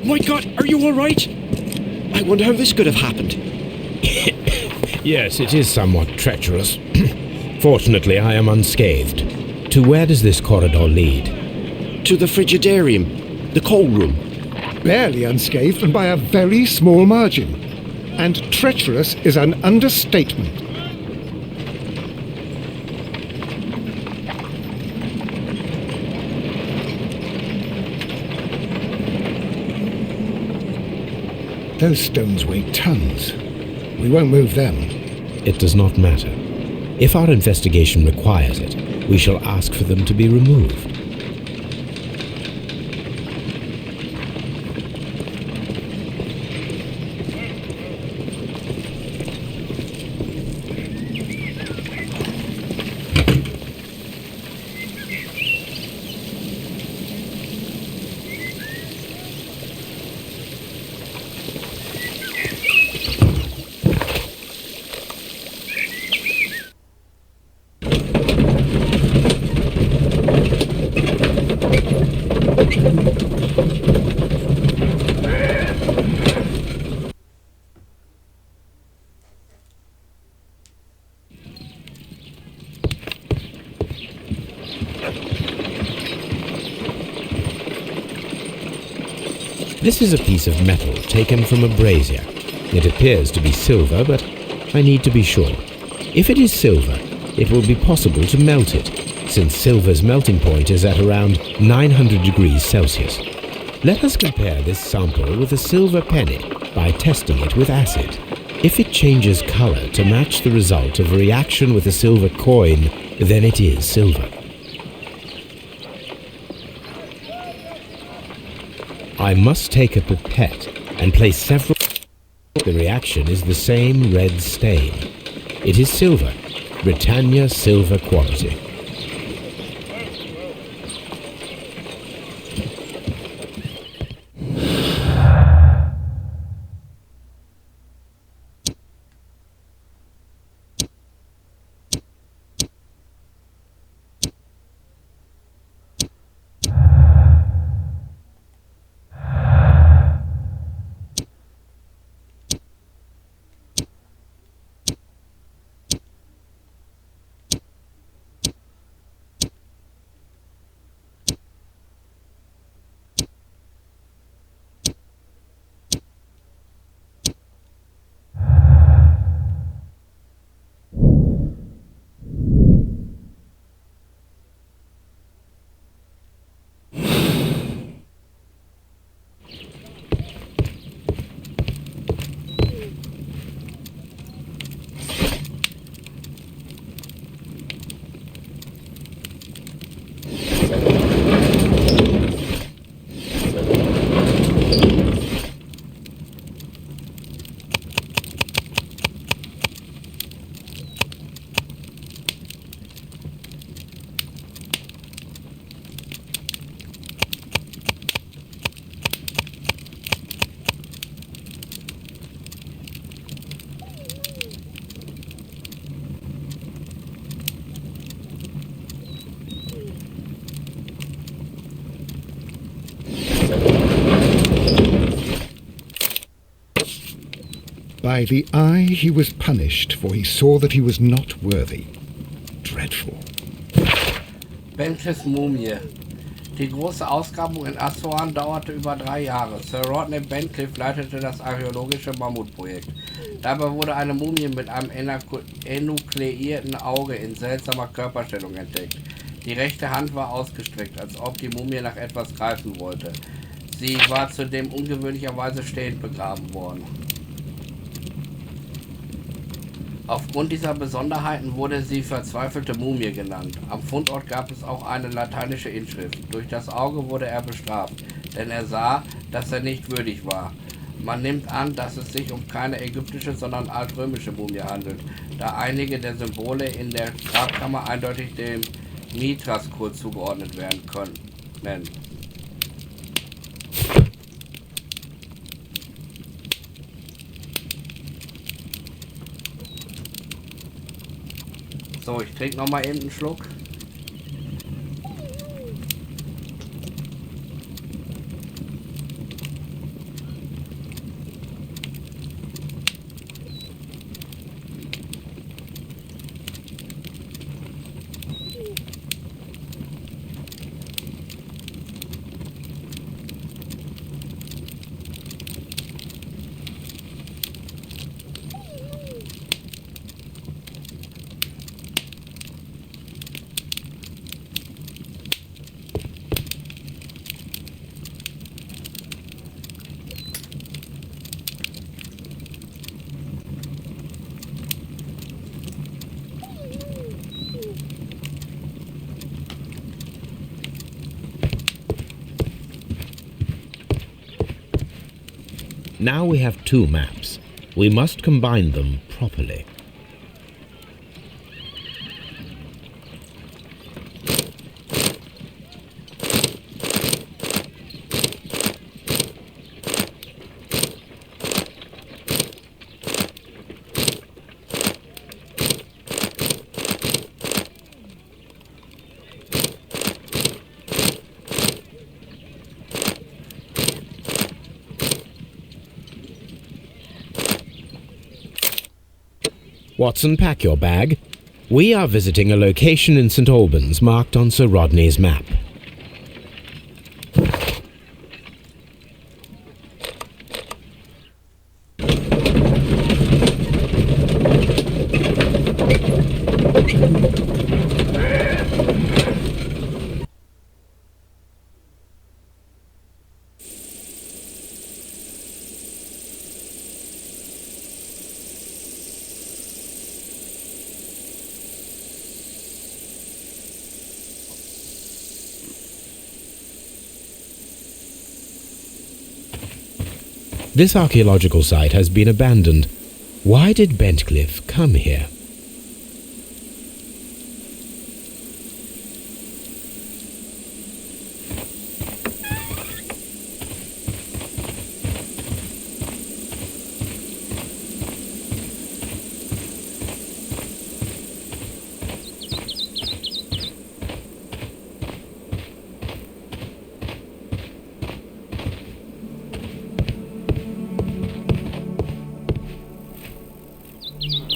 My God, are you all right? I wonder how this could have happened. Yes, it is somewhat treacherous. Fortunately, I am unscathed. To where does this corridor lead? To the frigidarium, the coal room. Barely unscathed and by a very small margin. And treacherous is an understatement. Those stones weigh tons. We won't move them. It does not matter. If our investigation requires it, we shall ask for them to be removed. This is a piece of metal taken from a brazier. It appears to be silver, but I need to be sure. If it is silver, it will be possible to melt it, since silver's melting point is at around 900 degrees Celsius. Let us compare this sample with a silver penny by testing it with acid. If it changes color to match the result of a reaction with a silver coin, then it is silver. I must take a pipette and place several. The reaction is the same red stain. It is silver, Britannia silver quality. By the eye he was punished, for he saw that he was not worthy. Dreadful. Bentleys Mumie. Die große Ausgrabung in Assuan dauerte über 3 Jahre. Sir Rodney Bentley leitete das archäologische Mammutprojekt. Dabei wurde eine Mumie mit einem enukleierten Auge in seltsamer Körperstellung entdeckt. Die rechte Hand war ausgestreckt, als ob die Mumie nach etwas greifen wollte. Sie war zudem ungewöhnlicherweise stehend begraben worden. Aufgrund dieser Besonderheiten wurde sie verzweifelte Mumie genannt. Am Fundort gab es auch eine lateinische Inschrift. Durch das Auge wurde er bestraft, denn er sah, dass er nicht würdig war. Man nimmt an, dass es sich um keine ägyptische, sondern altrömische Mumie handelt, da einige der Symbole in der Grabkammer eindeutig dem Mithras-Kult zugeordnet werden können. So, ich trinke noch mal eben einen Schluck. Now we have two maps. We must combine them properly. Watson, pack your bag. We are visiting a location in St. Albans marked on Sir Rodney's map. This archaeological site has been abandoned. Why did Bentcliffe come here?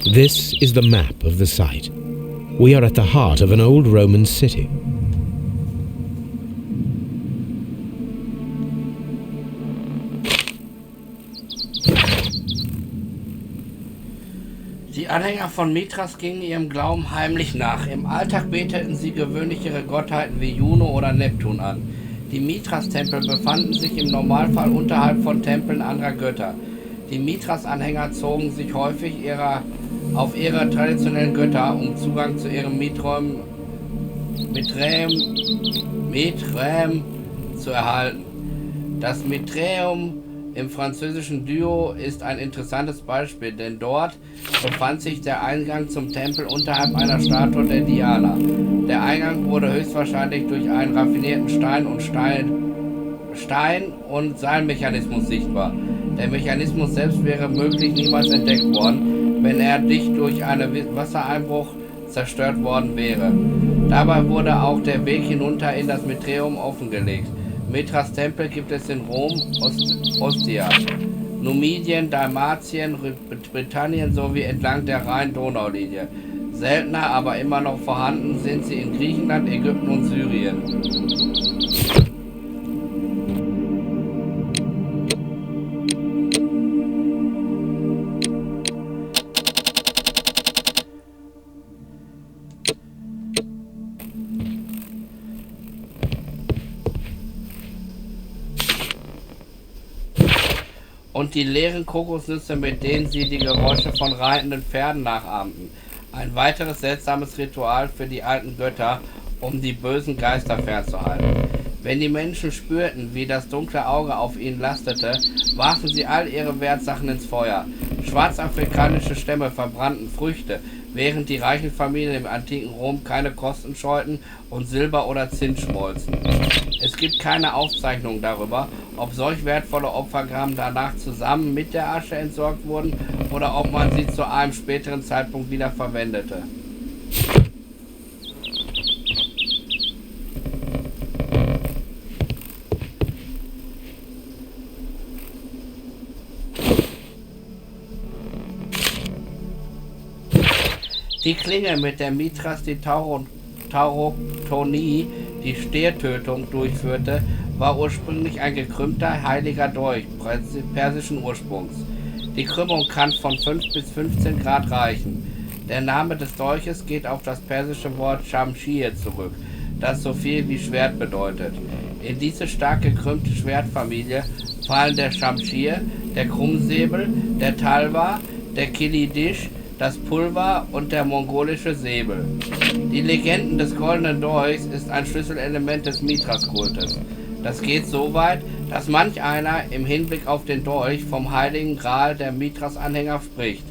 This is the map of the site. We are at the heart of an old Roman city. Die Anhänger von Mithras gingen ihrem Glauben heimlich nach. Im Alltag beteten sie gewöhnlich ihre Gottheiten wie Juno oder Neptun an. Die Mithras-Tempel befanden sich im Normalfall unterhalb von Tempeln anderer Götter. Die Mithras-Anhänger zogen sich häufig auf ihre traditionellen Götter, um Zugang zu ihrem Mithrem zu erhalten. Das Mithrem im französischen Duo ist ein interessantes Beispiel, denn dort befand sich der Eingang zum Tempel unterhalb einer Statue der Diana. Der Eingang wurde höchstwahrscheinlich durch einen raffinierten Stein- und Seilmechanismus sichtbar. Der Mechanismus selbst wäre möglich niemals entdeckt worden, wenn er nicht durch einen Wassereinbruch zerstört worden wäre. Dabei wurde auch der Weg hinunter in das Mithrem offengelegt. Mithras Tempel gibt es in Rom, Ostia, Numidien, Dalmatien, Britannien sowie entlang der Rhein-Donau-Linie. Seltener, aber immer noch vorhanden sind sie in Griechenland, Ägypten und Syrien. und die leeren Kokosnüsse, mit denen sie die Geräusche von reitenden Pferden nachahmten. Ein weiteres seltsames Ritual für die alten Götter, um die bösen Geister fernzuhalten. Wenn die Menschen spürten, wie das dunkle Auge auf ihnen lastete, warfen sie all ihre Wertsachen ins Feuer. Schwarzafrikanische Stämme verbrannten Früchte, während die reichen Familien im antiken Rom keine Kosten scheuten und Silber oder Zinn schmolzen. Es gibt keine Aufzeichnung darüber, ob solch wertvolle Opfergaben danach zusammen mit der Asche entsorgt wurden oder ob man sie zu einem späteren Zeitpunkt wieder verwendete. Die Klinge, mit der Mithras die Tauroktonie, die Stiertötung, durchführte, war ursprünglich ein gekrümmter heiliger Dolch persischen Ursprungs. Die Krümmung kann von 5 bis 15 Grad reichen. Der Name des Dolches geht auf das persische Wort Shamshir zurück, das so viel wie Schwert bedeutet. In diese stark gekrümmte Schwertfamilie fallen der Shamshir, der Krummsäbel, der Talwar, der Kilidisch, das Pulver und der mongolische Säbel. Die Legenden des Goldenen Dolchs ist ein Schlüsselelement des Mithras-Kultes. Das geht so weit, dass manch einer im Hinblick auf den Dolch vom heiligen Gral der Mithras-Anhänger spricht.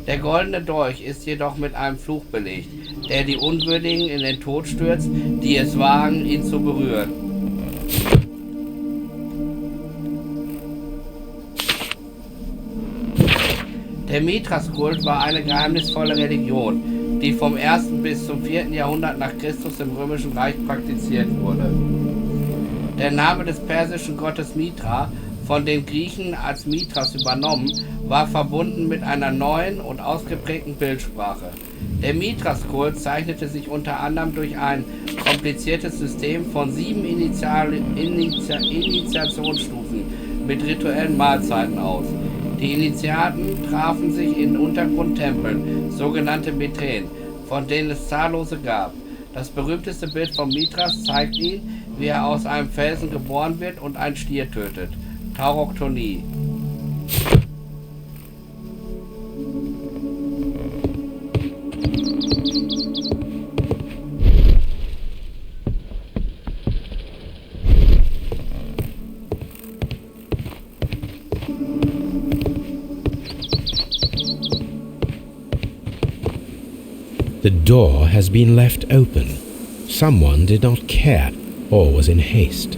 Der Goldene Dolch ist jedoch mit einem Fluch belegt, der die Unwürdigen in den Tod stürzt, die es wagen, ihn zu berühren. Der Mithras-Kult war eine geheimnisvolle Religion, die vom 1. bis zum 4. Jahrhundert nach Christus im Römischen Reich praktiziert wurde. Der Name des persischen Gottes Mithra, von den Griechen als Mithras übernommen, war verbunden mit einer neuen und ausgeprägten Bildsprache. Der Mithras-Kult zeichnete sich unter anderem durch ein kompliziertes System von 7 Initiationsstufen mit rituellen Mahlzeiten aus. Die Initiaten trafen sich in Untergrundtempeln, sogenannte Betren, von denen es zahllose gab. Das berühmteste Bild von Mithras zeigt ihn, wie er aus einem Felsen geboren wird und einen Stier tötet. Tauroktonie. The door has been left open. Someone did not care or was in haste.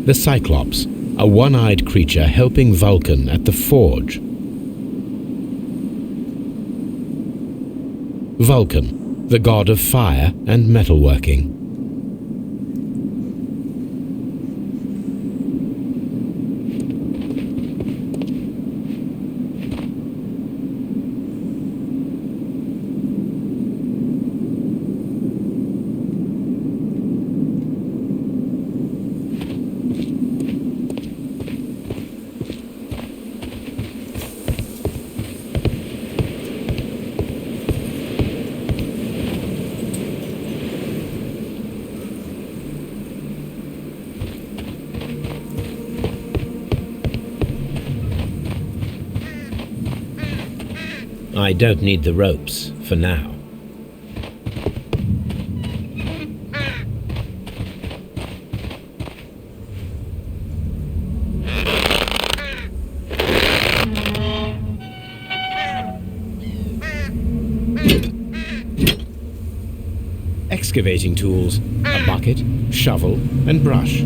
The Cyclops, a one-eyed creature helping Vulcan at the forge. Vulcan, the god of fire and metalworking. I don't need the ropes for now. excavating tools, a bucket, shovel, and brush.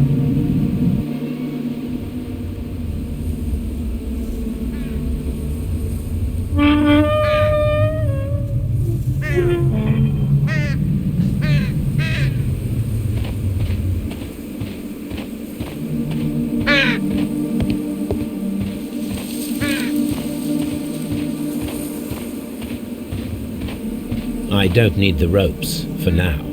I don't need the ropes for now.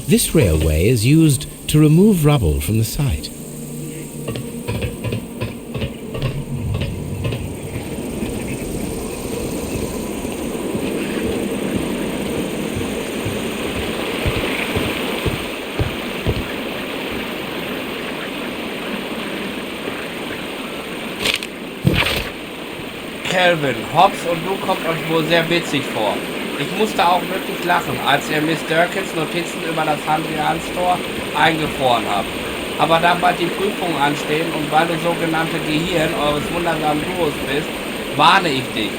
This railway is used to remove rubble from the site. Calvin, Hobbs und du kommt euch wohl sehr witzig vor. Ich musste auch wirklich lachen, als ihr Miss Durkins Notizen über das Hadrian-Tor eingefroren habt. Aber da bald die Prüfungen anstehen und weil du sogenannte Gehirn eures wundersamen Duos bist, warne ich dich.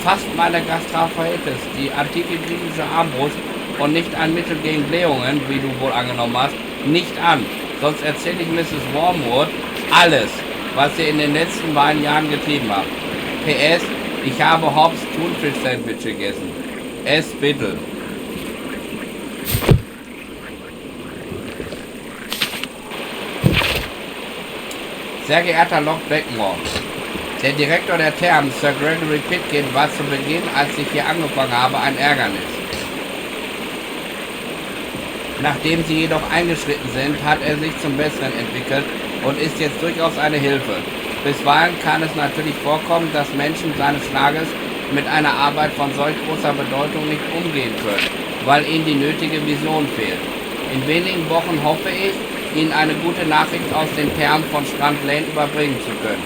Fasst meine Gastroenteritis, die antike griechische Armbrust und nicht ein Mittel gegen Blähungen, wie du wohl angenommen hast, nicht an. Sonst erzähle ich Mrs. Wormwood alles, was ihr in den letzten beiden Jahren getrieben habt. PS, ich habe Hobbs Thunfisch-Sandwich gegessen. Es bitte. Sehr geehrter Lord Blackmore, der Direktor der Thermen, Sir Gregory Pitkin, war zu Beginn, als ich hier angefangen habe, ein Ärgernis. Nachdem Sie jedoch eingeschritten sind, hat er sich zum Besseren entwickelt und ist jetzt durchaus eine Hilfe. Bisweilen kann es natürlich vorkommen, dass Menschen seines Schlages mit einer Arbeit von solch großer Bedeutung nicht umgehen können, weil ihnen die nötige Vision fehlt. In wenigen Wochen hoffe ich, Ihnen eine gute Nachricht aus den Thermen von Strand Lane überbringen zu können.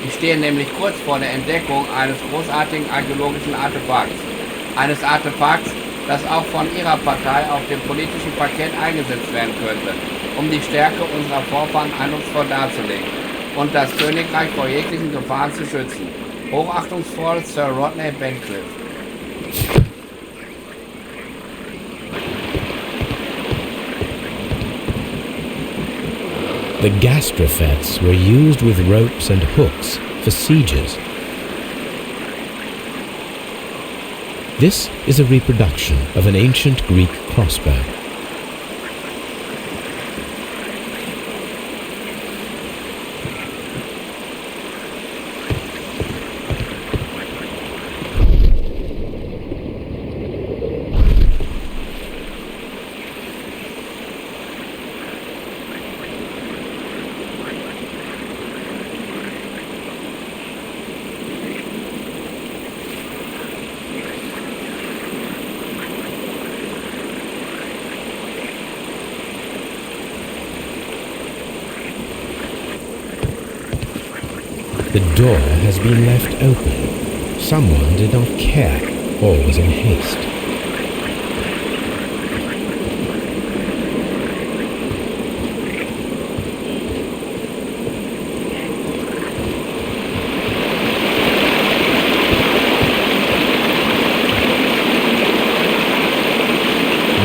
Ich stehe nämlich kurz vor der Entdeckung eines großartigen archäologischen Artefakts. Eines Artefakts, das auch von Ihrer Partei auf dem politischen Parkett eingesetzt werden könnte, um die Stärke unserer Vorfahren eindrucksvoll darzulegen und das Königreich vor jeglichen Gefahren zu schützen. Hochachtungsvoll, Sir Rodney Bencliffe. The gastrofets were used with ropes and hooks for sieges. This is a reproduction of an ancient Greek crossbow. The door has been left open. Someone did not care or was in haste.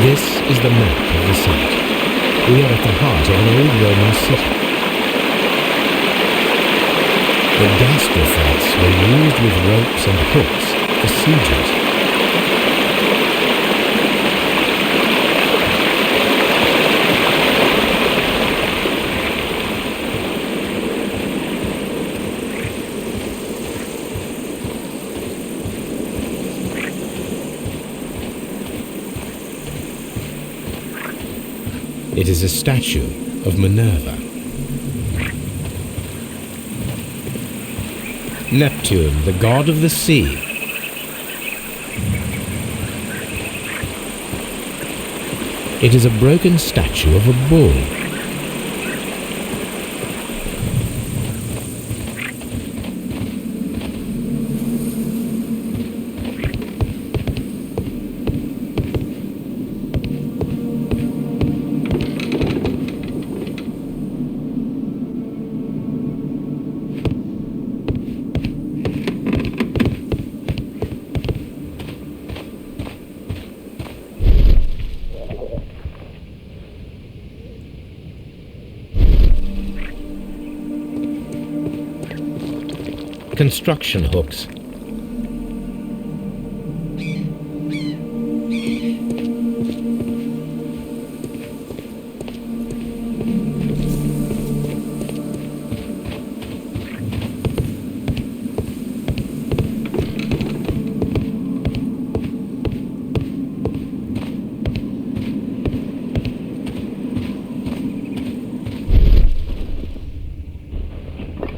This is the map of the site. We are at the heart of an old Roman city. The gastrofets were used with ropes and hooks for sieges. It is a statue of Minerva. Neptune, the god of the sea. It is a broken statue of a bull. Construction hooks.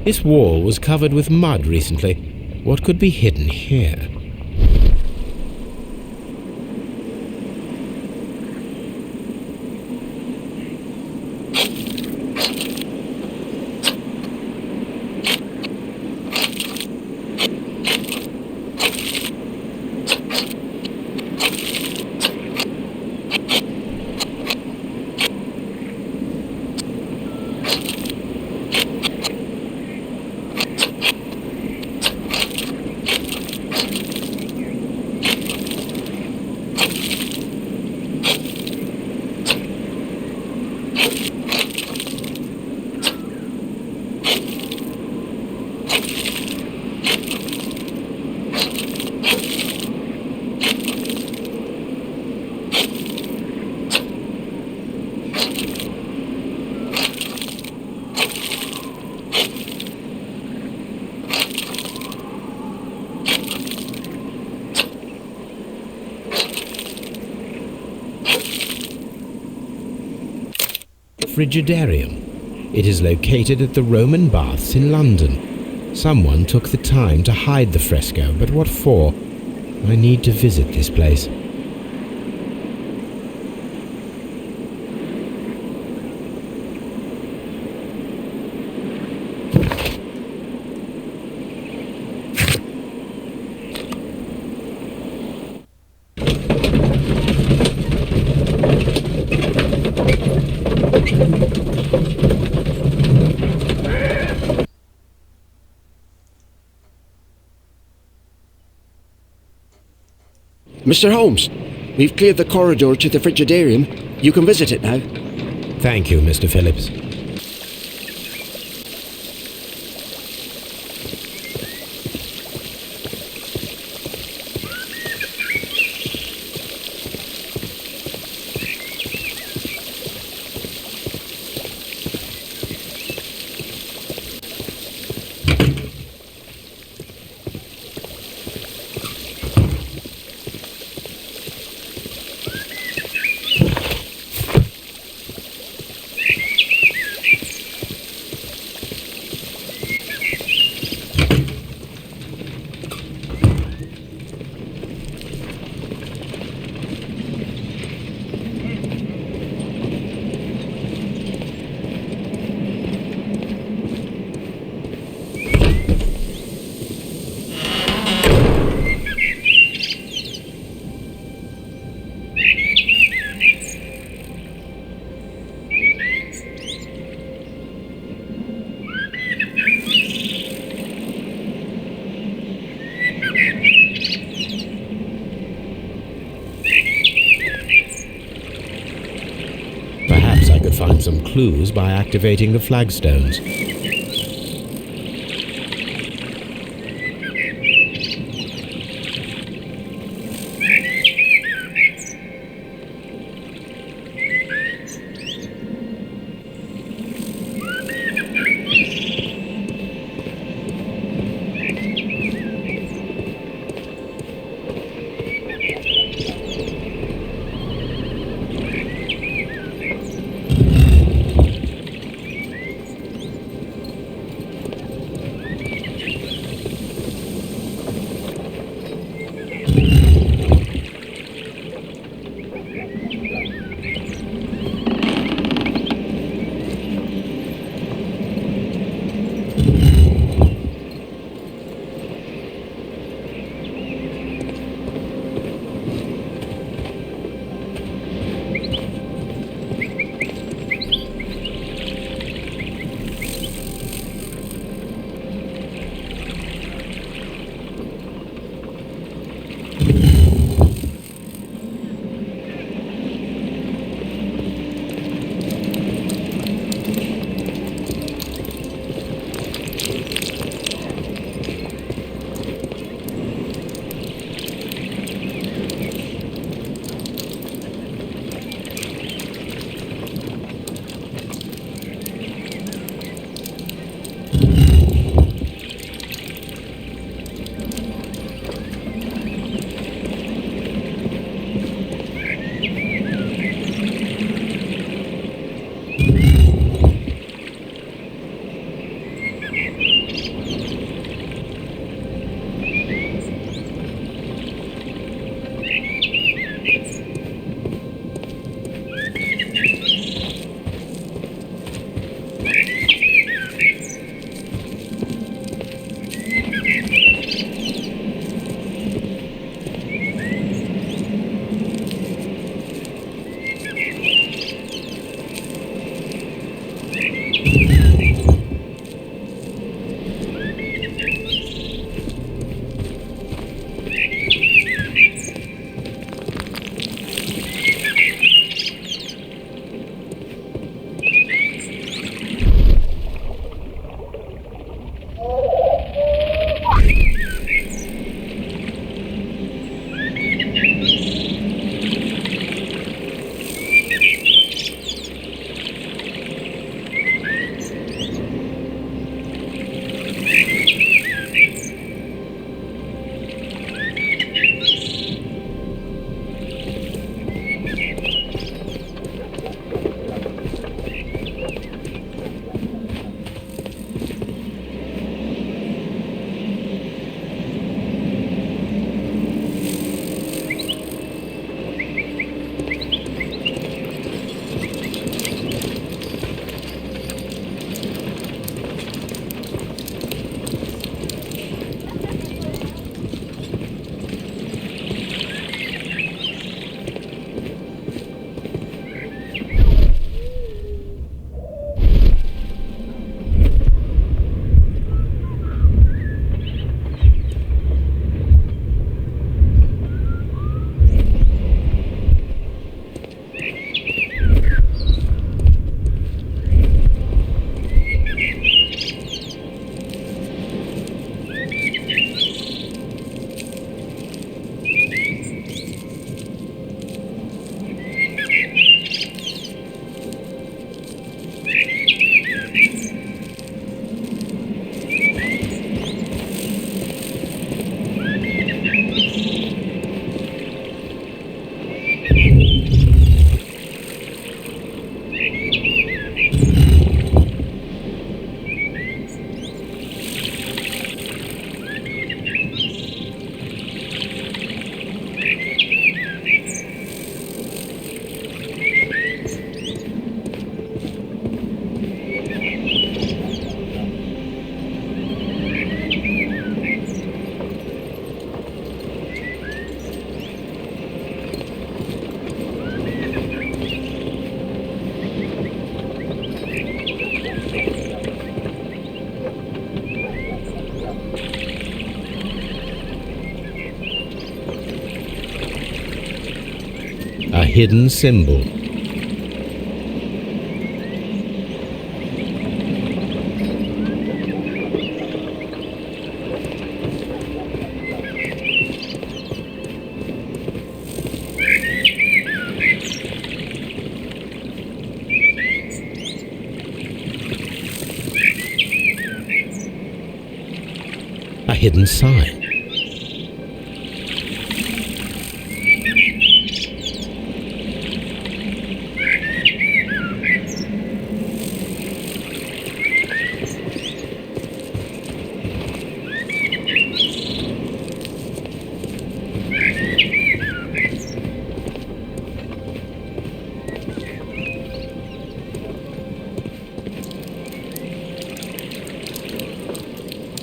This wall was covered with mud recently. What could be hidden here? Frigidarium. It is located at the Roman Baths in London. Someone took the time to hide the fresco, but what for? I need to visit this place. Mr. Holmes, we've cleared the corridor to the Frigidarium. You can visit it now. Thank you, Mr. Phillips. Perhaps I could find some clues by activating the flagstones. hidden symbol. A hidden sign.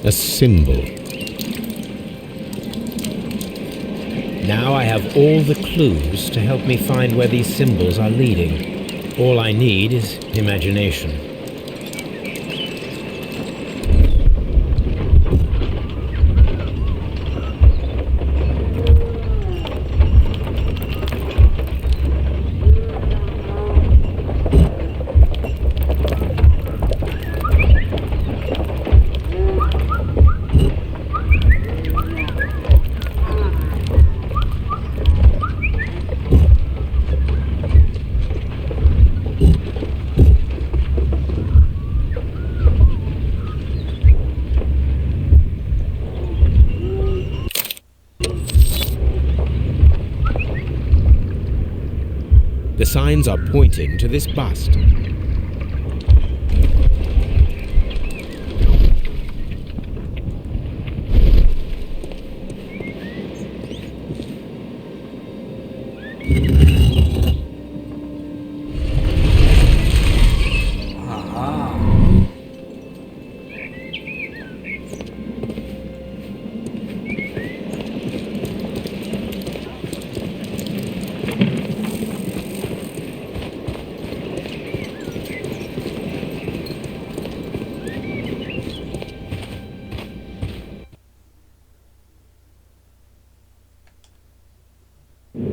A symbol. Now I have all the clues to help me find where these symbols are leading. All I need is imagination. The signs are pointing to this bust.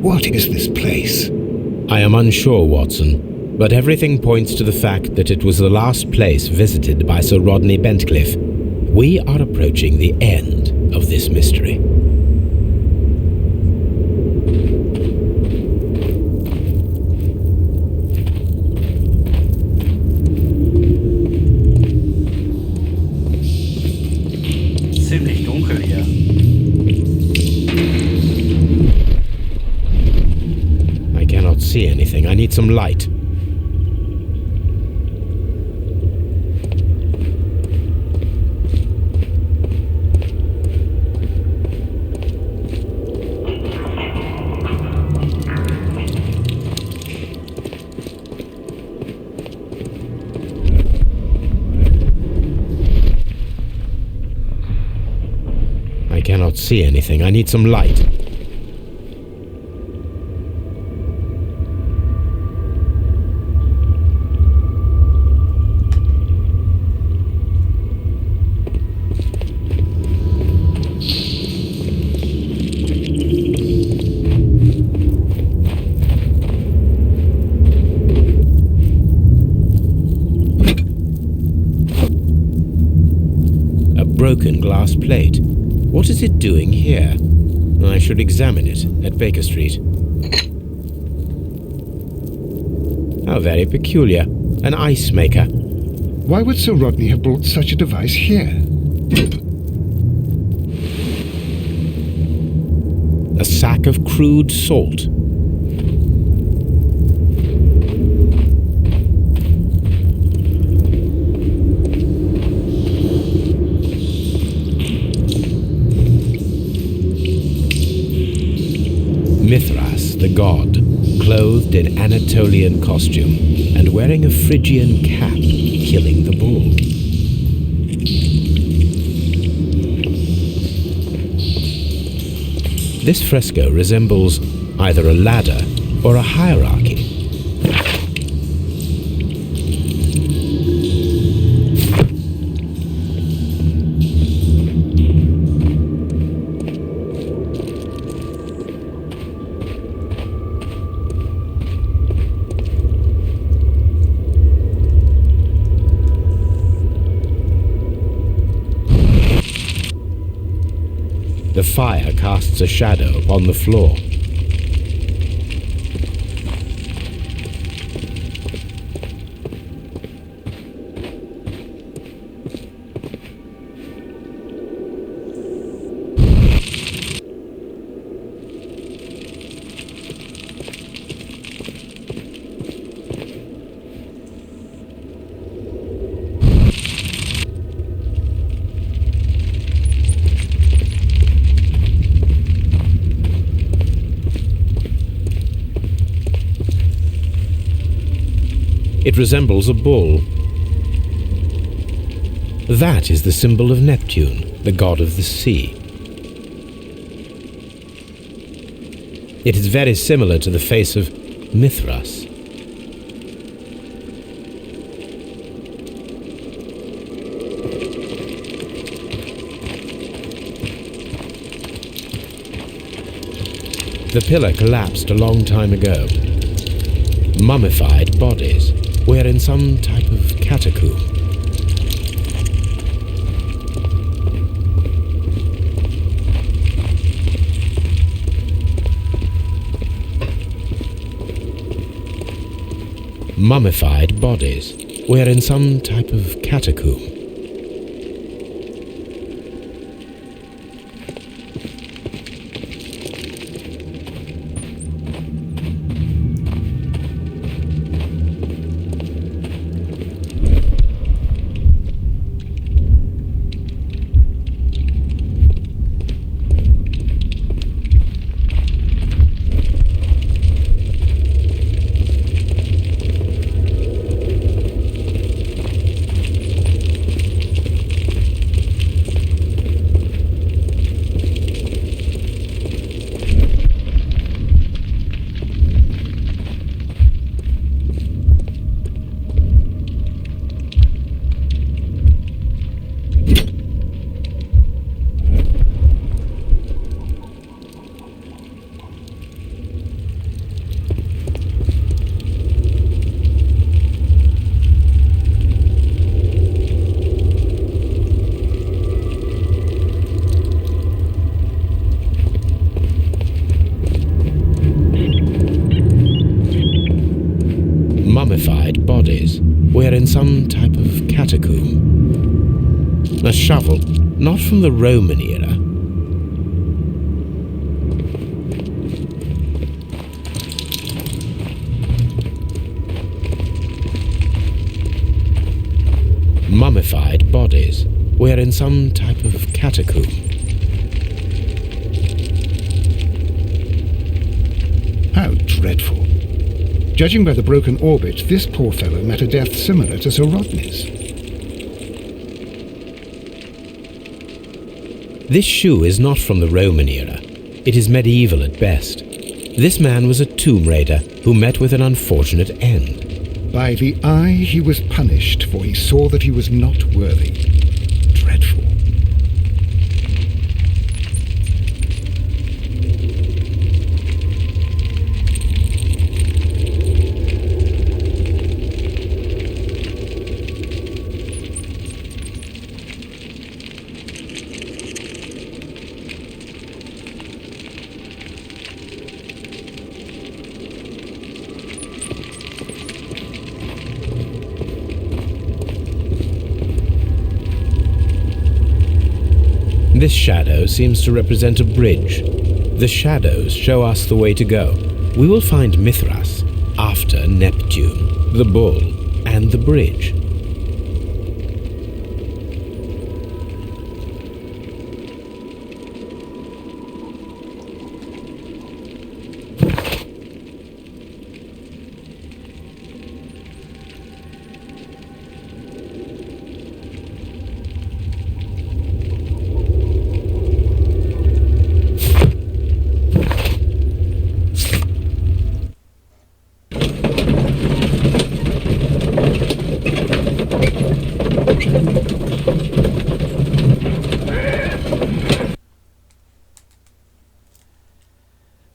What is this place? I am unsure, Watson, but everything points to the fact that it was the last place visited by Sir Rodney Bentcliffe. We are approaching the end of this mystery. Ziemlich dunkel hier. I cannot see anything. I need some light. I cannot see anything. I need some light. A broken glass plate. What is it doing here? I should examine it at Baker Street. How very peculiar. An ice maker. Why would Sir Rodney have brought such a device here? A sack of crude salt. Mithras, the god, clothed in Anatolian costume and wearing a Phrygian cap, killing the bull. This fresco resembles either a ladder or a hierarchy. The fire casts a shadow upon the floor. It resembles a bull. That is the symbol of Neptune, the god of the sea. It is very similar to the face of Mithras. The pillar collapsed a long time ago. Mummified bodies were in some type of catacomb. Mummified bodies were in some type of catacomb. Mummified bodies were in some type of catacomb. A shovel, not from the Roman era. Mummified bodies were in some type of catacomb. How dreadful. Judging by the broken orbit, this poor fellow met a death similar to Sir Rodney's. This shoe is not from the Roman era. It is medieval at best. This man was a tomb raider who met with an unfortunate end. By the eye he was punished, for he saw that he was not worthy. Dreadful. This shadow seems to represent a bridge. The shadows show us the way to go. We will find Mithras after Neptune, the bull, and the bridge.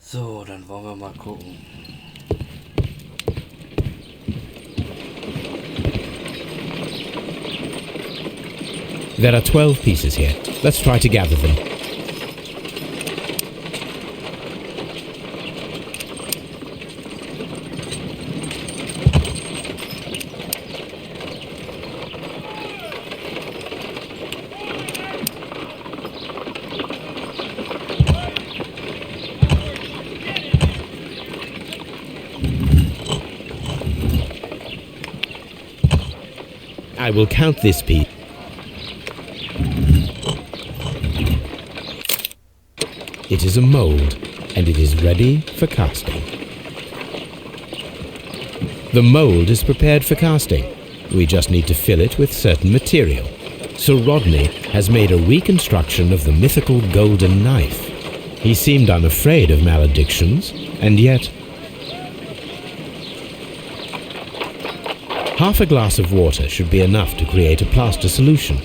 So, dann wollen wir mal gucken. There are 12 pieces here. Let's try to gather them. I will count this piece. It is a mold, and it is ready for casting. The mold is prepared for casting. We just need to fill it with certain material. Sir Rodney has made a reconstruction of the mythical golden knife. He seemed unafraid of maledictions, and yet... Half a glass of water should be enough to create a plaster solution.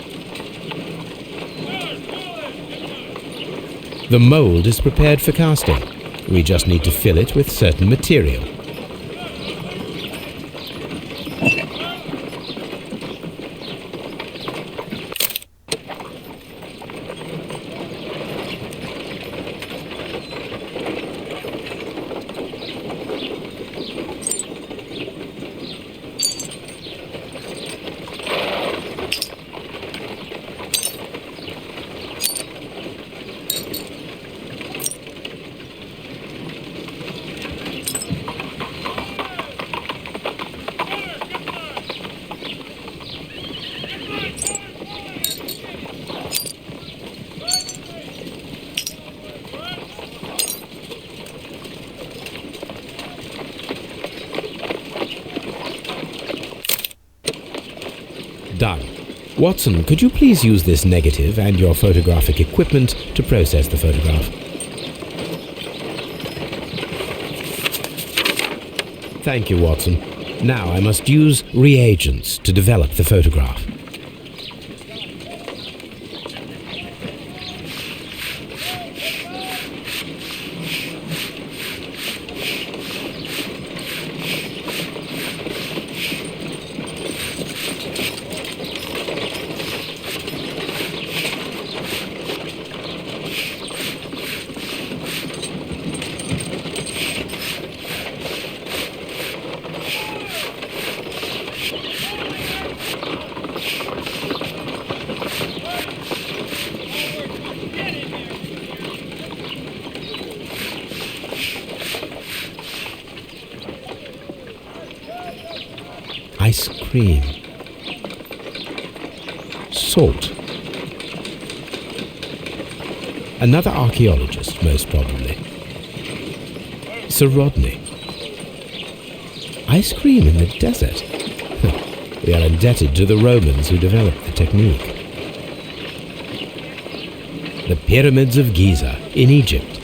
The mold is prepared for casting. We just need to fill it with certain material. Done. Watson, could you please use this negative and your photographic equipment to process the photograph? Thank you, Watson. Now I must use reagents to develop the photograph. Ice cream. Salt. Another archaeologist, most probably. Sir Rodney. Ice cream in the desert. We are indebted to the Romans who developed the technique. The pyramids of Giza in Egypt.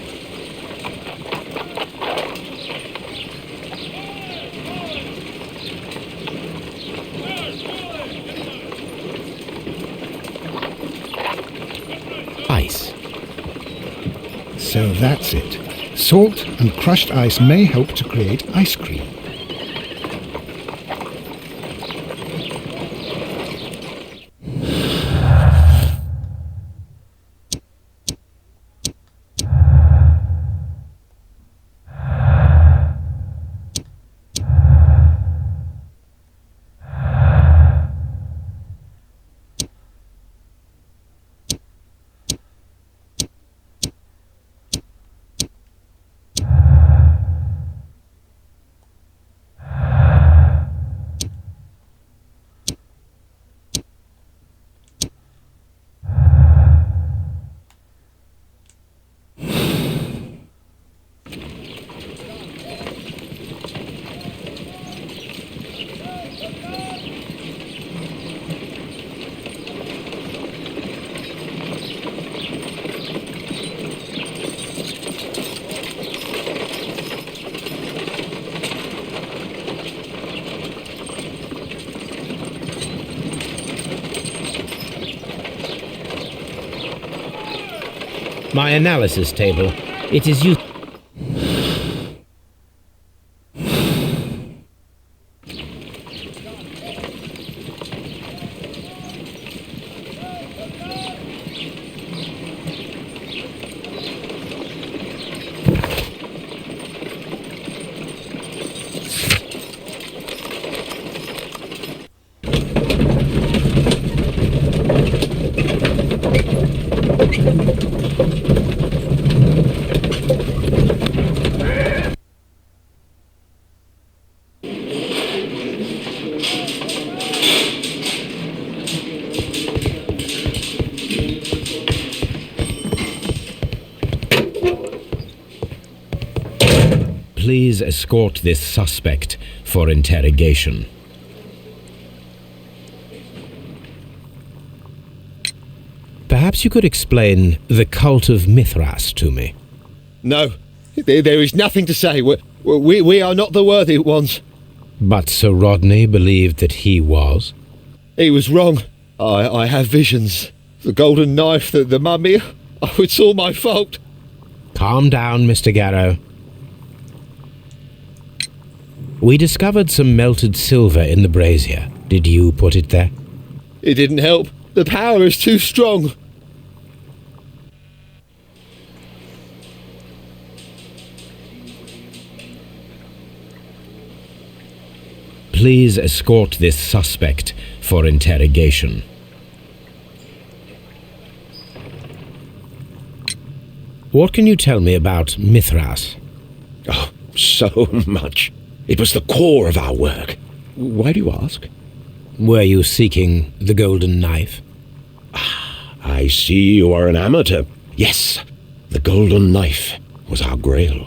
Ice. So that's it. Salt and crushed ice may help to create ice cream. My analysis table. It is used. Please escort this suspect for interrogation. Perhaps you could explain the cult of Mithras to me. No, there is nothing to say. We are not the worthy ones. But Sir Rodney believed that he was. He was wrong. I have visions. The golden knife, the mummy. Oh, it's all my fault. Calm down, Mr. Garrow. We discovered some melted silver in the brazier. Did you put it there? It didn't help. The power is too strong. Please escort this suspect for interrogation. What can you tell me about Mithras? Oh, so much. It was the core of our work. Why do you ask? Were you seeking the golden knife? I see you are an amateur. Yes, the golden knife was our grail.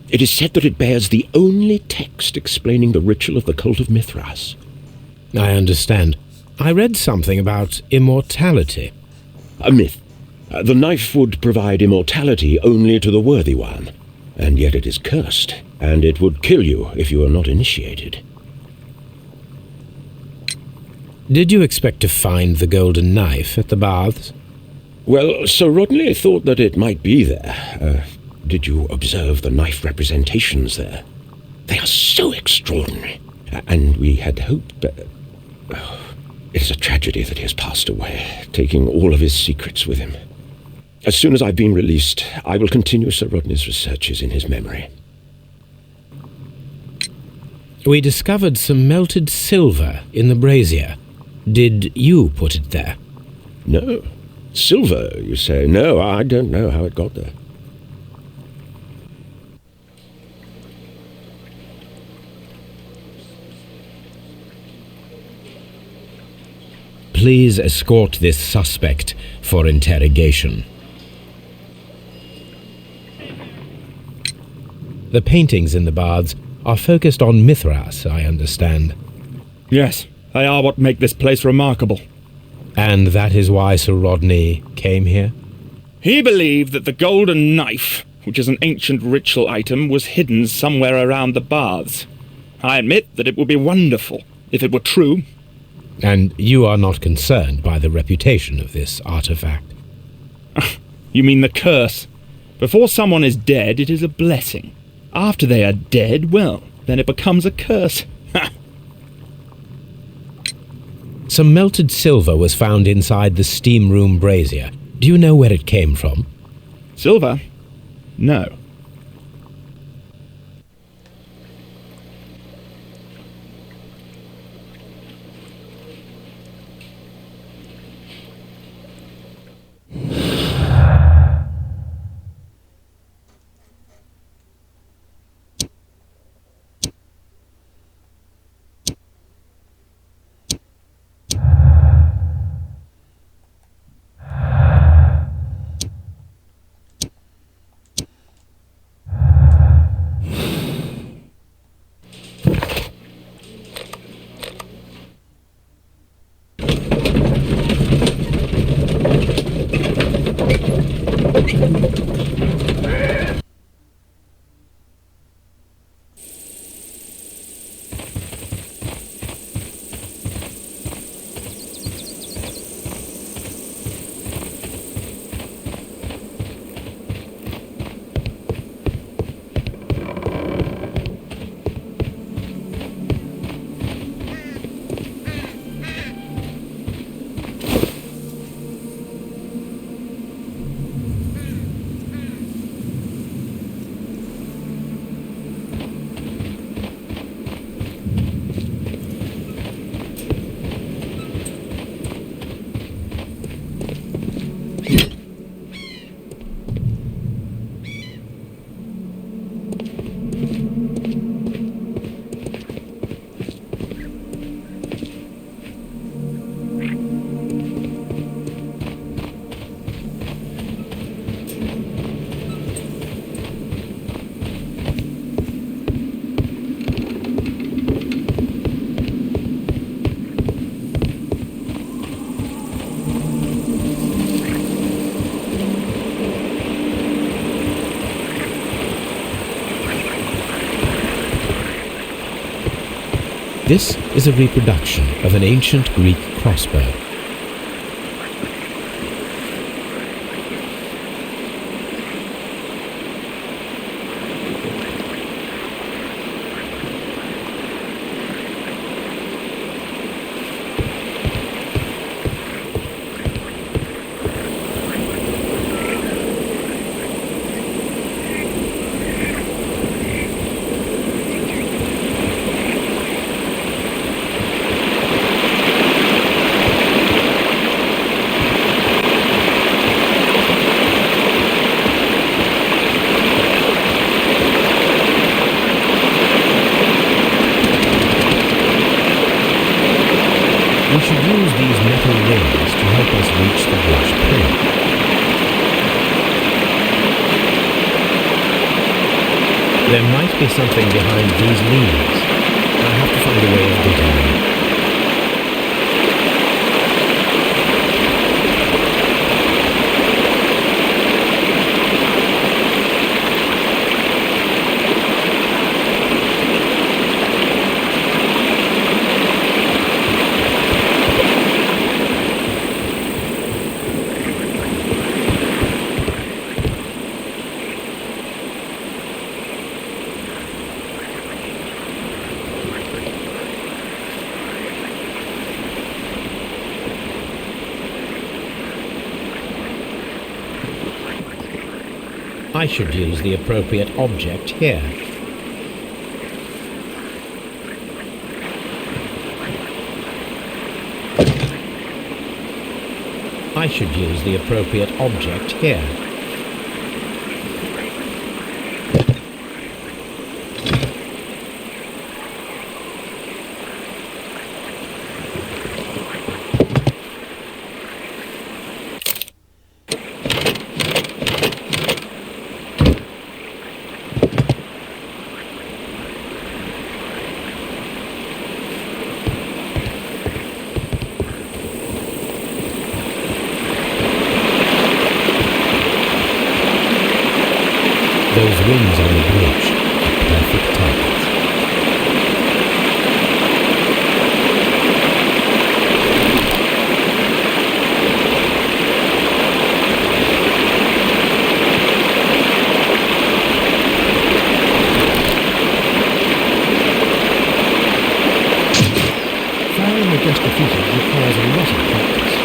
It is said that it bears the only text explaining the ritual of the cult of Mithras. I understand. I read something about immortality. A myth. The knife would provide immortality only to the worthy one, and yet it is cursed, and it would kill you if you are not initiated. Did you expect to find the golden knife at the baths? Well, Sir Rodney thought that it might be there. Did you observe the knife representations there? They are so extraordinary, and we had hoped that... it is a tragedy that he has passed away, taking all of his secrets with him. As soon as I've been released, I will continue Sir Rodney's researches in his memory. We discovered some melted silver in the brazier. Did you put it there? No. Silver, you say? No, I don't know how it got there. Please escort this suspect for interrogation. The paintings in the baths are focused on Mithras, I understand. Yes, they are what make this place remarkable. And that is why Sir Rodney came here? He believed that the golden knife, which is an ancient ritual item, was hidden somewhere around the baths. I admit that it would be wonderful if it were true. And you are not concerned by the reputation of this artifact? You mean the curse? Before someone is dead, it is a blessing. After they are dead, well, then it becomes a curse. Some melted silver was found inside the steam room brazier. Do you know where it came from? Silver? No. This is a reproduction of an ancient Greek crossbow. We should use these metal rings to help us reach the watch pin. There might be something behind these leaves. I have to find a way of getting them. I should use the appropriate object here. I should use the appropriate object here. Those wings on the bridge are perfect targets. Firing against the fugitives requires a lot of practice.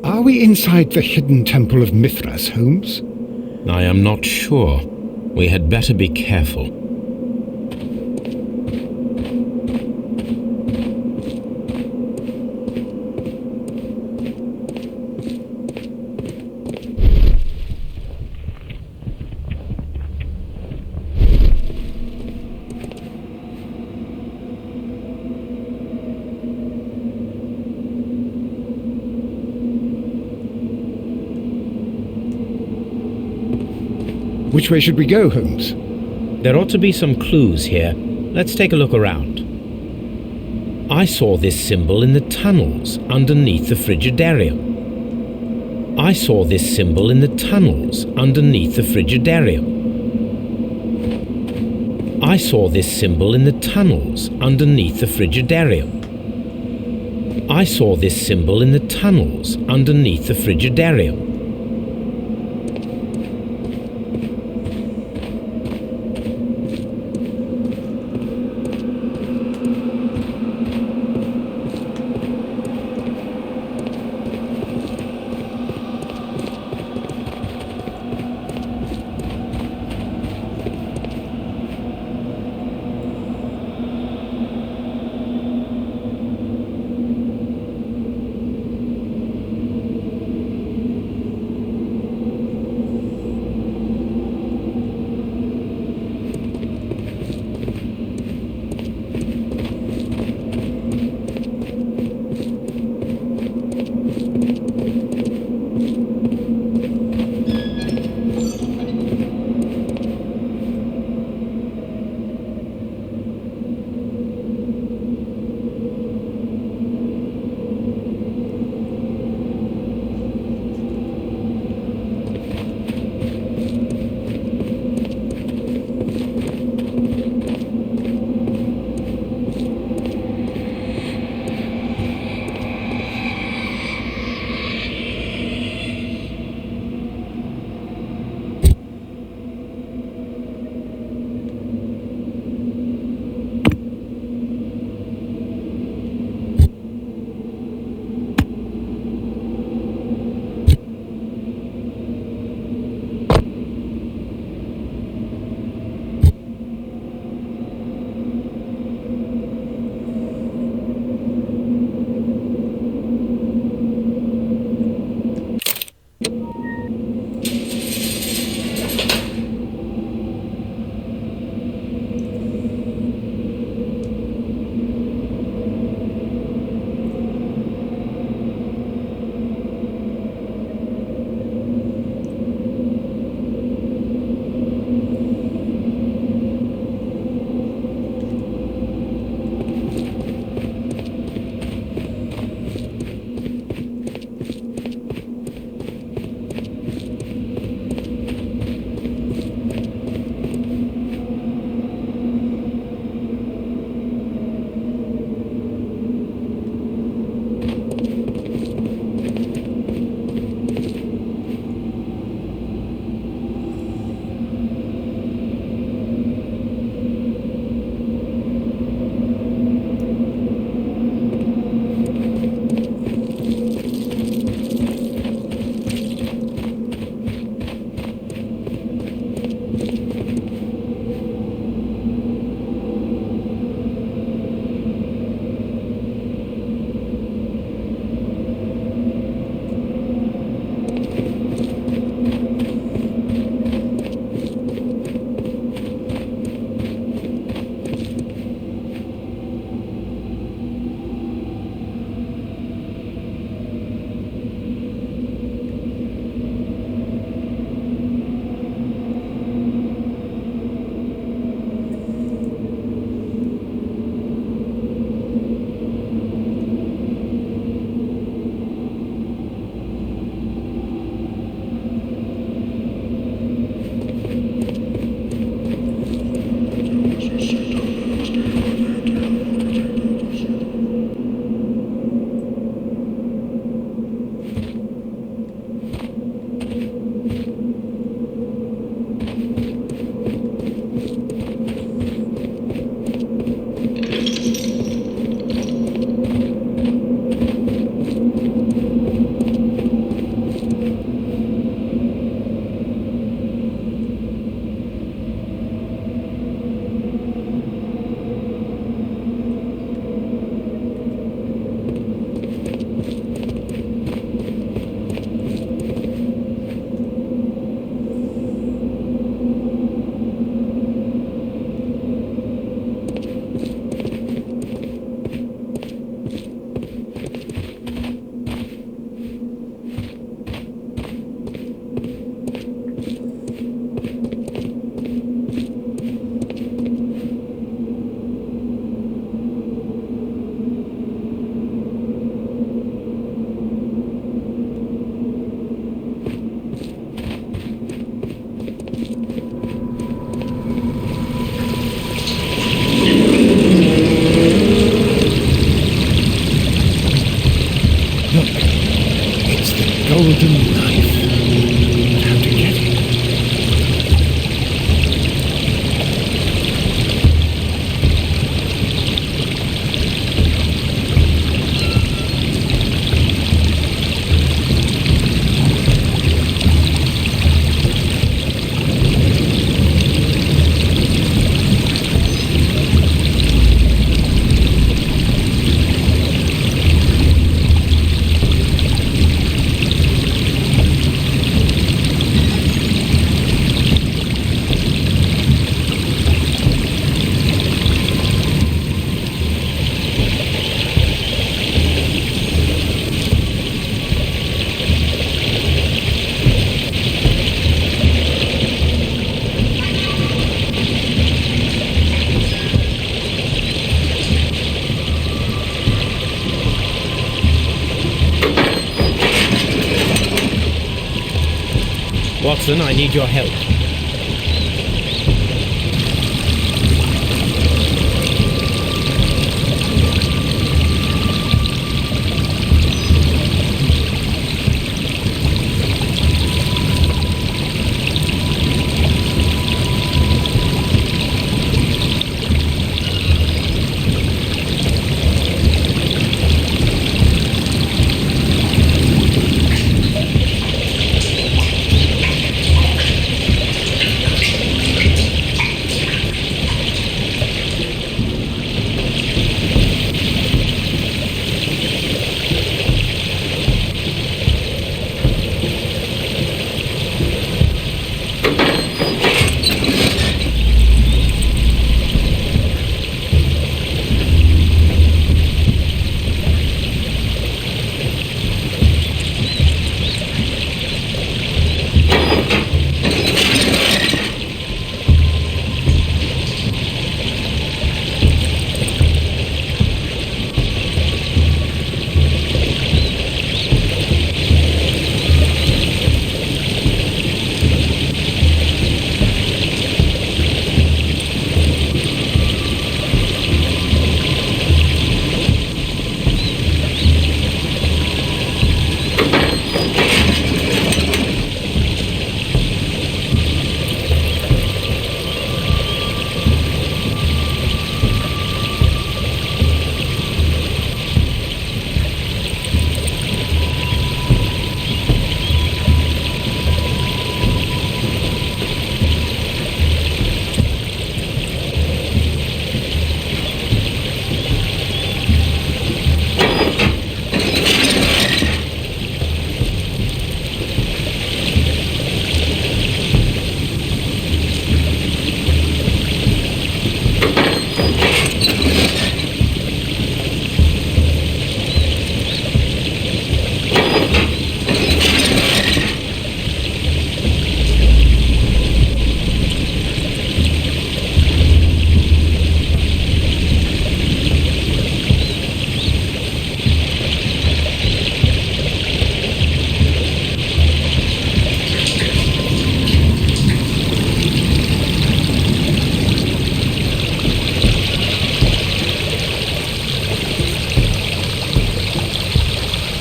Are we inside the hidden temple of Mithras, Holmes? I am not sure. We had better be careful. Which way should we go, Holmes? There ought to be some clues here. Let's take a look around. I saw this symbol in the tunnels underneath the Frigidarium. I saw this symbol in the tunnels underneath the Frigidarium. I saw this symbol in the tunnels underneath the Frigidarium. I saw this symbol in the tunnels underneath the Frigidarium. golden knife. But how to get it? Watson, I need your help.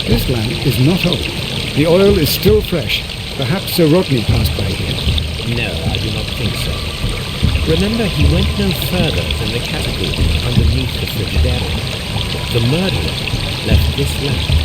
This lamp is not old. The oil is still fresh. Perhaps Sir Rodney passed by here. No, I do not think so. Remember, he went no further than the catacomb underneath the Frigidaire. The murderer left this lamp.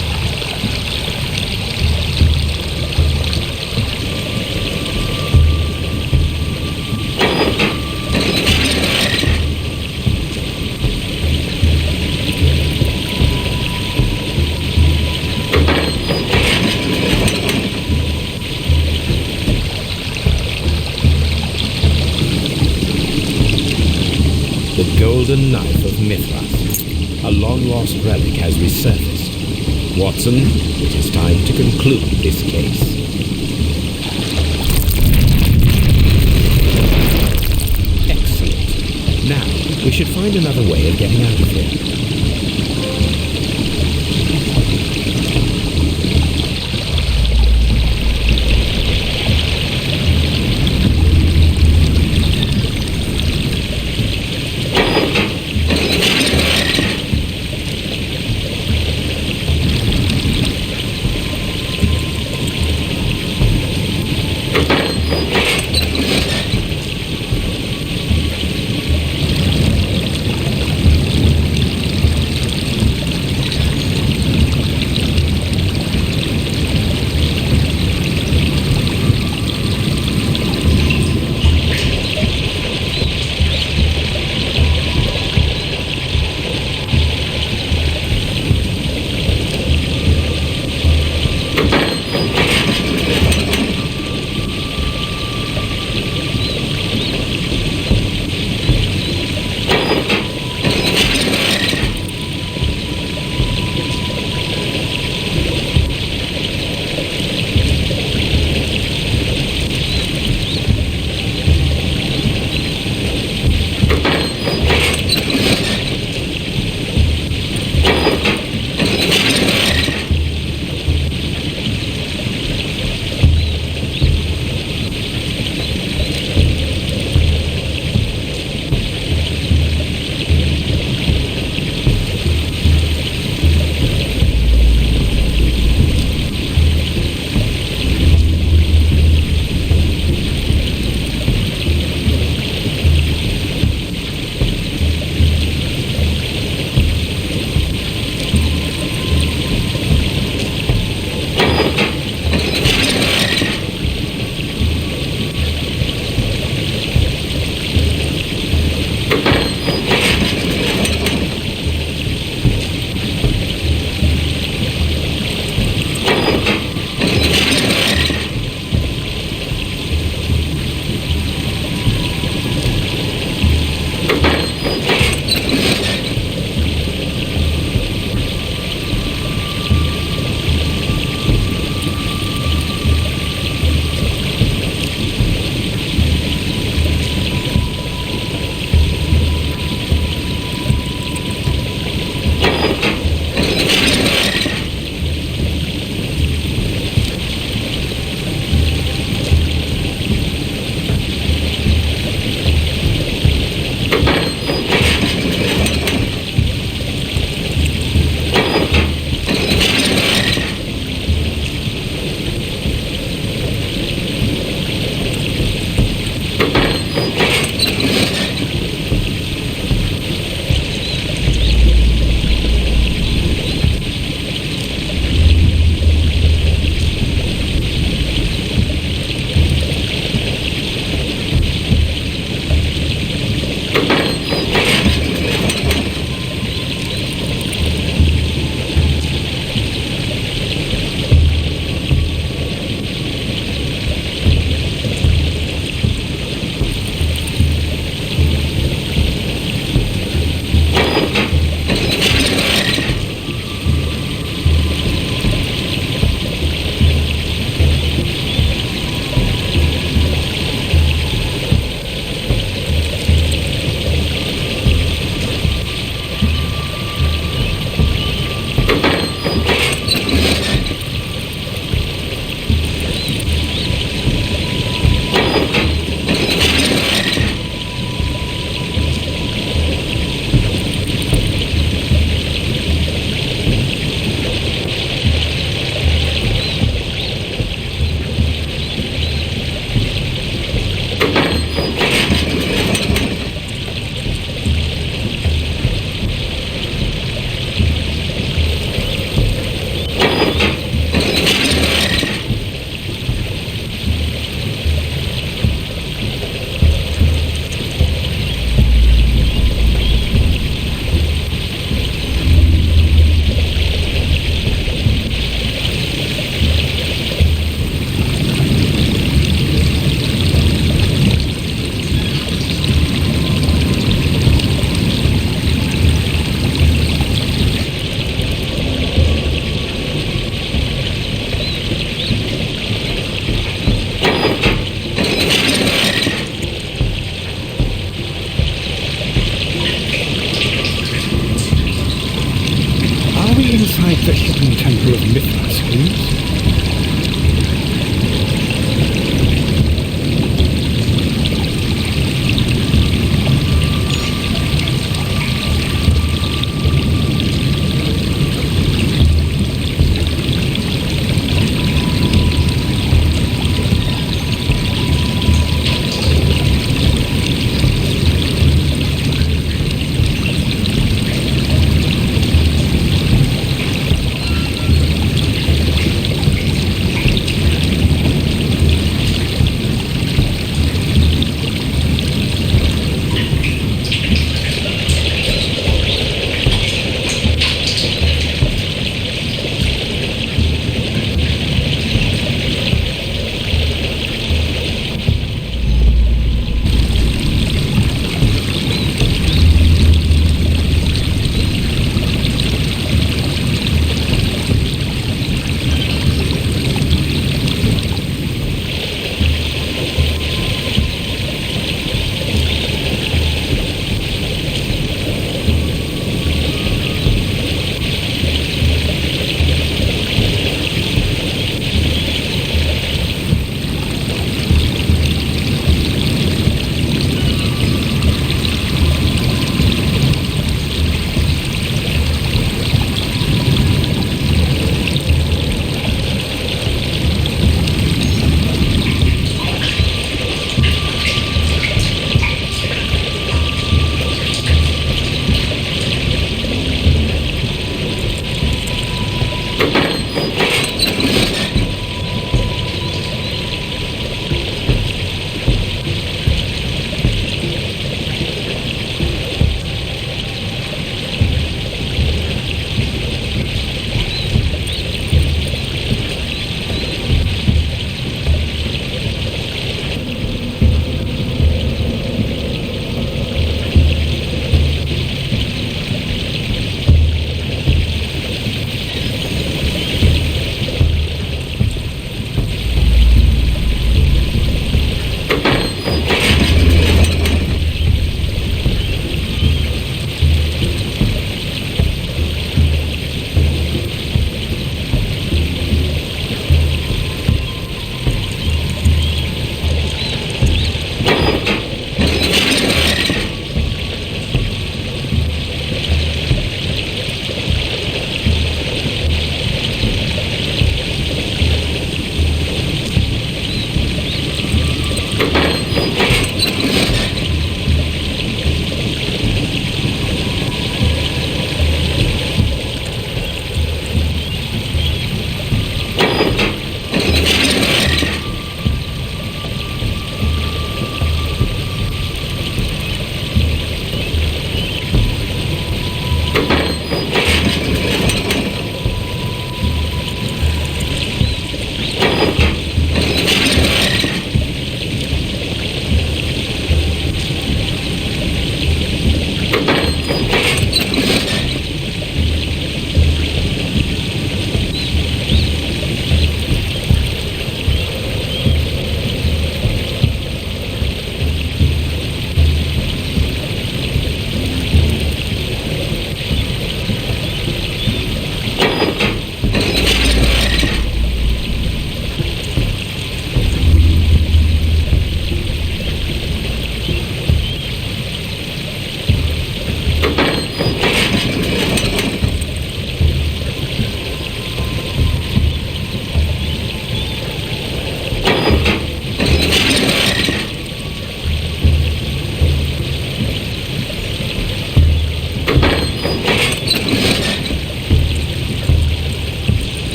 The golden knife of Mithras, a long-lost relic, has resurfaced. Watson, it is time to conclude this case. Excellent. Now, we should find another way of getting out of here. we inside the hidden temple of Mithras, Holmes?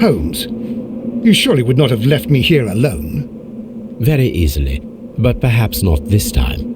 Holmes, you surely would not have left me here alone. Very easily, but perhaps not this time.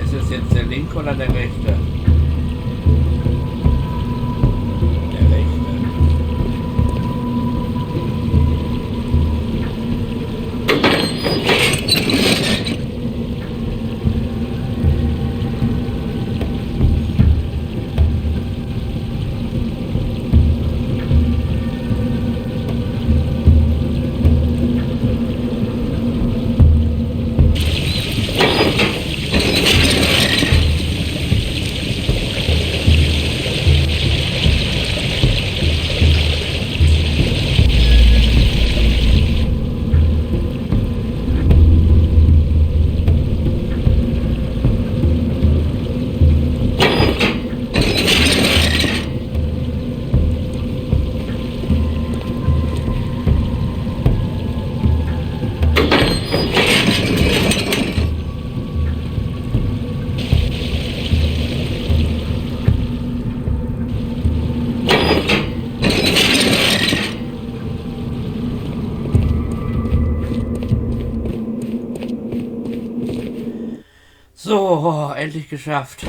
Ist es jetzt der linke oder der rechte? Der rechte. So, endlich geschafft.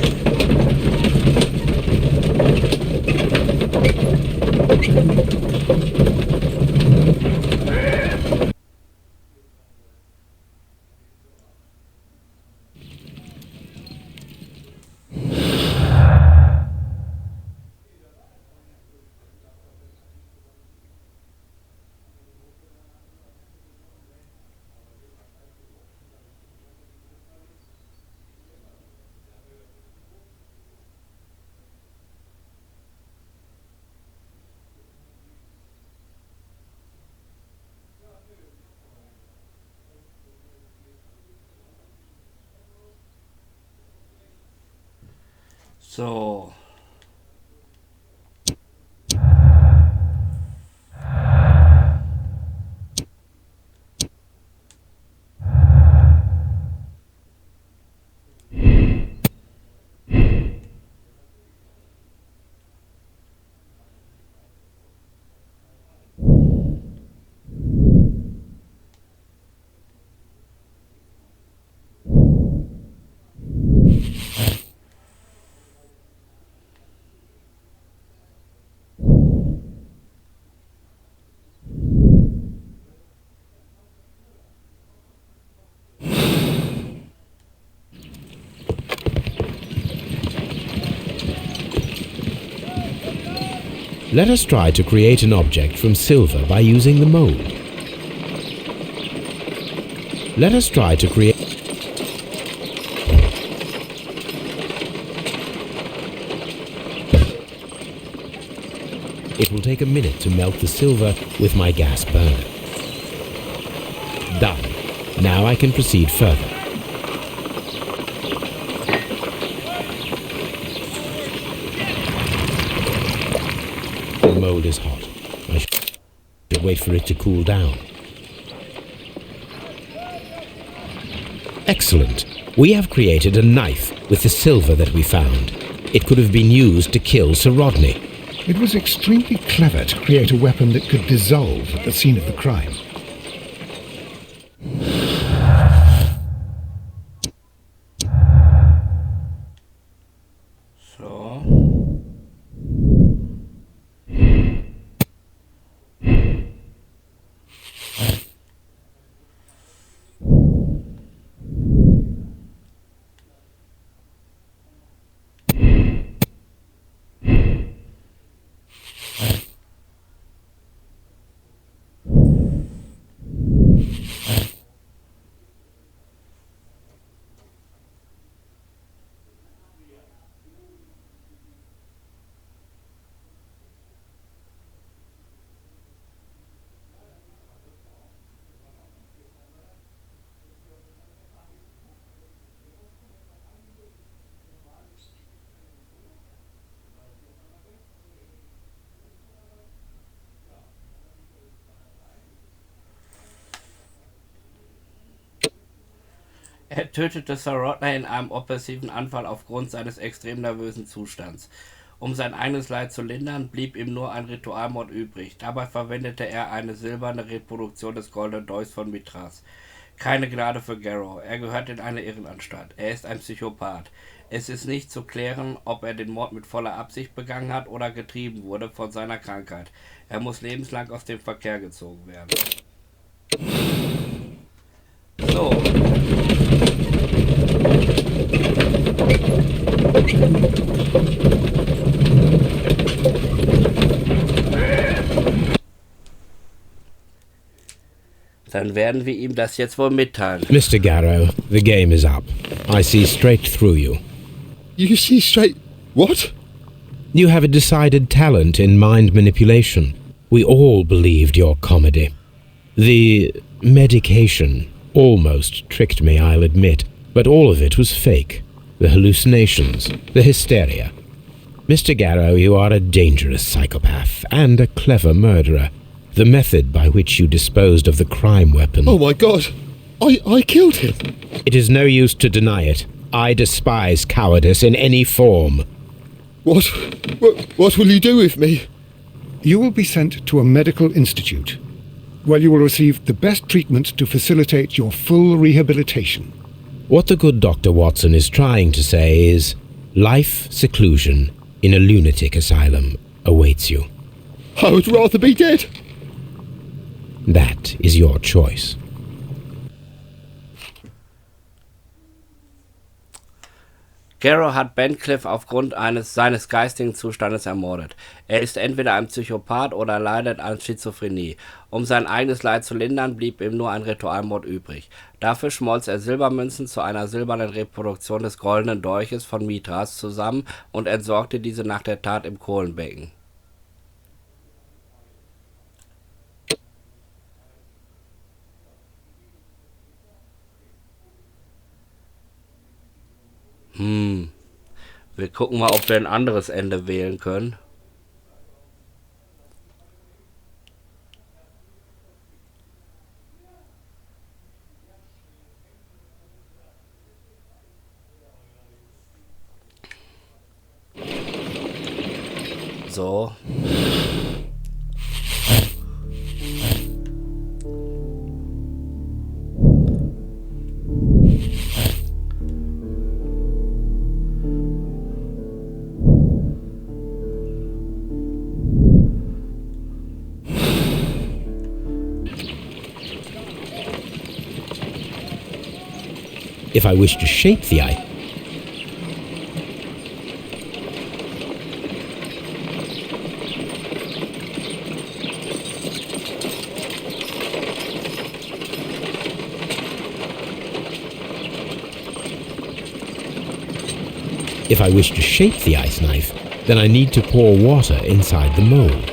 So. Let us try to create an object from silver by using the mold. Let us try to create... It will take a minute to melt the silver with my gas burner. Done. Now I can proceed further. The mold is hot. I should wait for it to cool down. Excellent. We have created a knife with the silver that we found. It could have been used to kill Sir Rodney. It was extremely clever to create a weapon that could dissolve at the scene of the crime. Er tötete Sir Rodney in einem oppressiven Anfall aufgrund seines extrem nervösen Zustands. Um sein eigenes Leid zu lindern, blieb ihm nur ein Ritualmord übrig. Dabei verwendete er eine silberne Reproduktion des Goldenen Dolchs von Mithras. Keine Gnade für Garrow. Er gehört in eine Irrenanstalt. Er ist ein Psychopath. Es ist nicht zu klären, ob er den Mord mit voller Absicht begangen hat oder getrieben wurde von seiner Krankheit. Er muss lebenslang aus dem Verkehr gezogen werden. So. Dann werden wir ihm das jetzt wohl mitteilen. Mr. Garrow, the game is up. I see straight through you. You see straight... What? You have a decided talent in mind manipulation. We all believed your comedy. The medication almost tricked me, I'll admit, but all of it was fake. The hallucinations, the hysteria. Mr. Garrow, you are a dangerous psychopath and a clever murderer. The method by which you disposed of the crime weapon... Oh my God! I killed him! It is no use to deny it. I despise cowardice in any form. What will you do with me? You will be sent to a medical institute, where you will receive the best treatment to facilitate your full rehabilitation. What the good Dr. Watson is trying to say is, life seclusion in a lunatic asylum awaits you. I would rather be dead. That is your choice. Garrow hat Bencliffe aufgrund seines geistigen Zustandes ermordet. Er ist entweder ein Psychopath oder leidet an Schizophrenie. Um sein eigenes Leid zu lindern, blieb ihm nur ein Ritualmord übrig. Dafür schmolz er Silbermünzen zu einer silbernen Reproduktion des Goldenen Dolches von Mithras zusammen und entsorgte diese nach der Tat im Kohlenbecken. Wir gucken mal, ob wir ein anderes Ende wählen können. So. If I wish to shape the eye... If I wish to shape the ice knife, then I need to pour water inside the mold.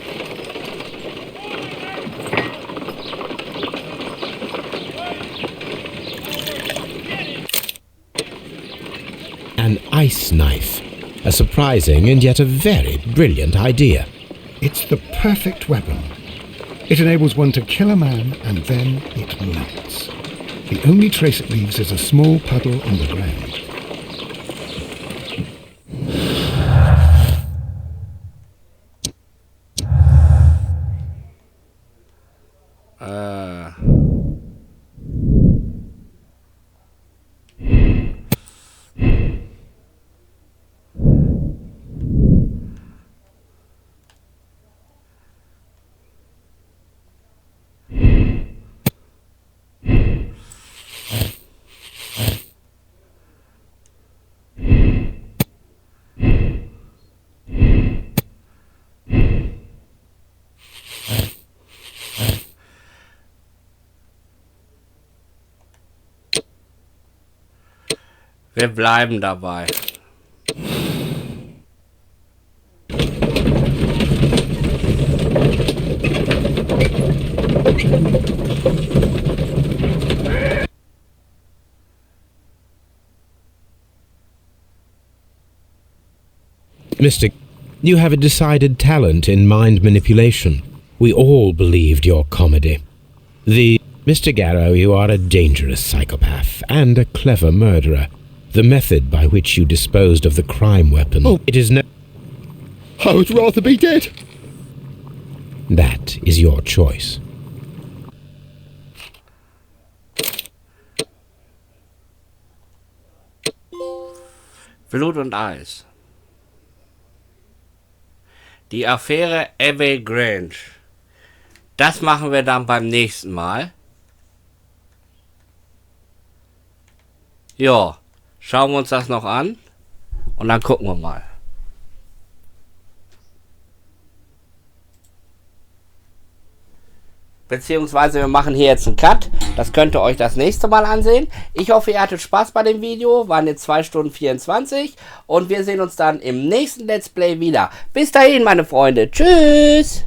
An ice knife. A surprising and yet a very brilliant idea. It's the perfect weapon. It enables one to kill a man and then it melts. The only trace it leaves is a small puddle on the ground. Wir bleiben dabei. Mr. You have a decided talent in mind manipulation. We all believed your comedy. The Mr. Garrow, you are a dangerous psychopath and a clever murderer. The method by which you disposed of the crime weapon, it is no... I would rather be dead. That is your choice. Blut und Eis. Die Affäre Abbey Grange. Das machen wir dann beim nächsten Mal. Ja, schauen wir uns das noch an und dann gucken wir mal. Beziehungsweise wir machen hier jetzt einen Cut. Das könnt ihr euch das nächste Mal ansehen. Ich hoffe, ihr hattet Spaß bei dem Video. Waren jetzt 2 Stunden 24. Und wir sehen uns dann im nächsten Let's Play wieder. Bis dahin, meine Freunde. Tschüss.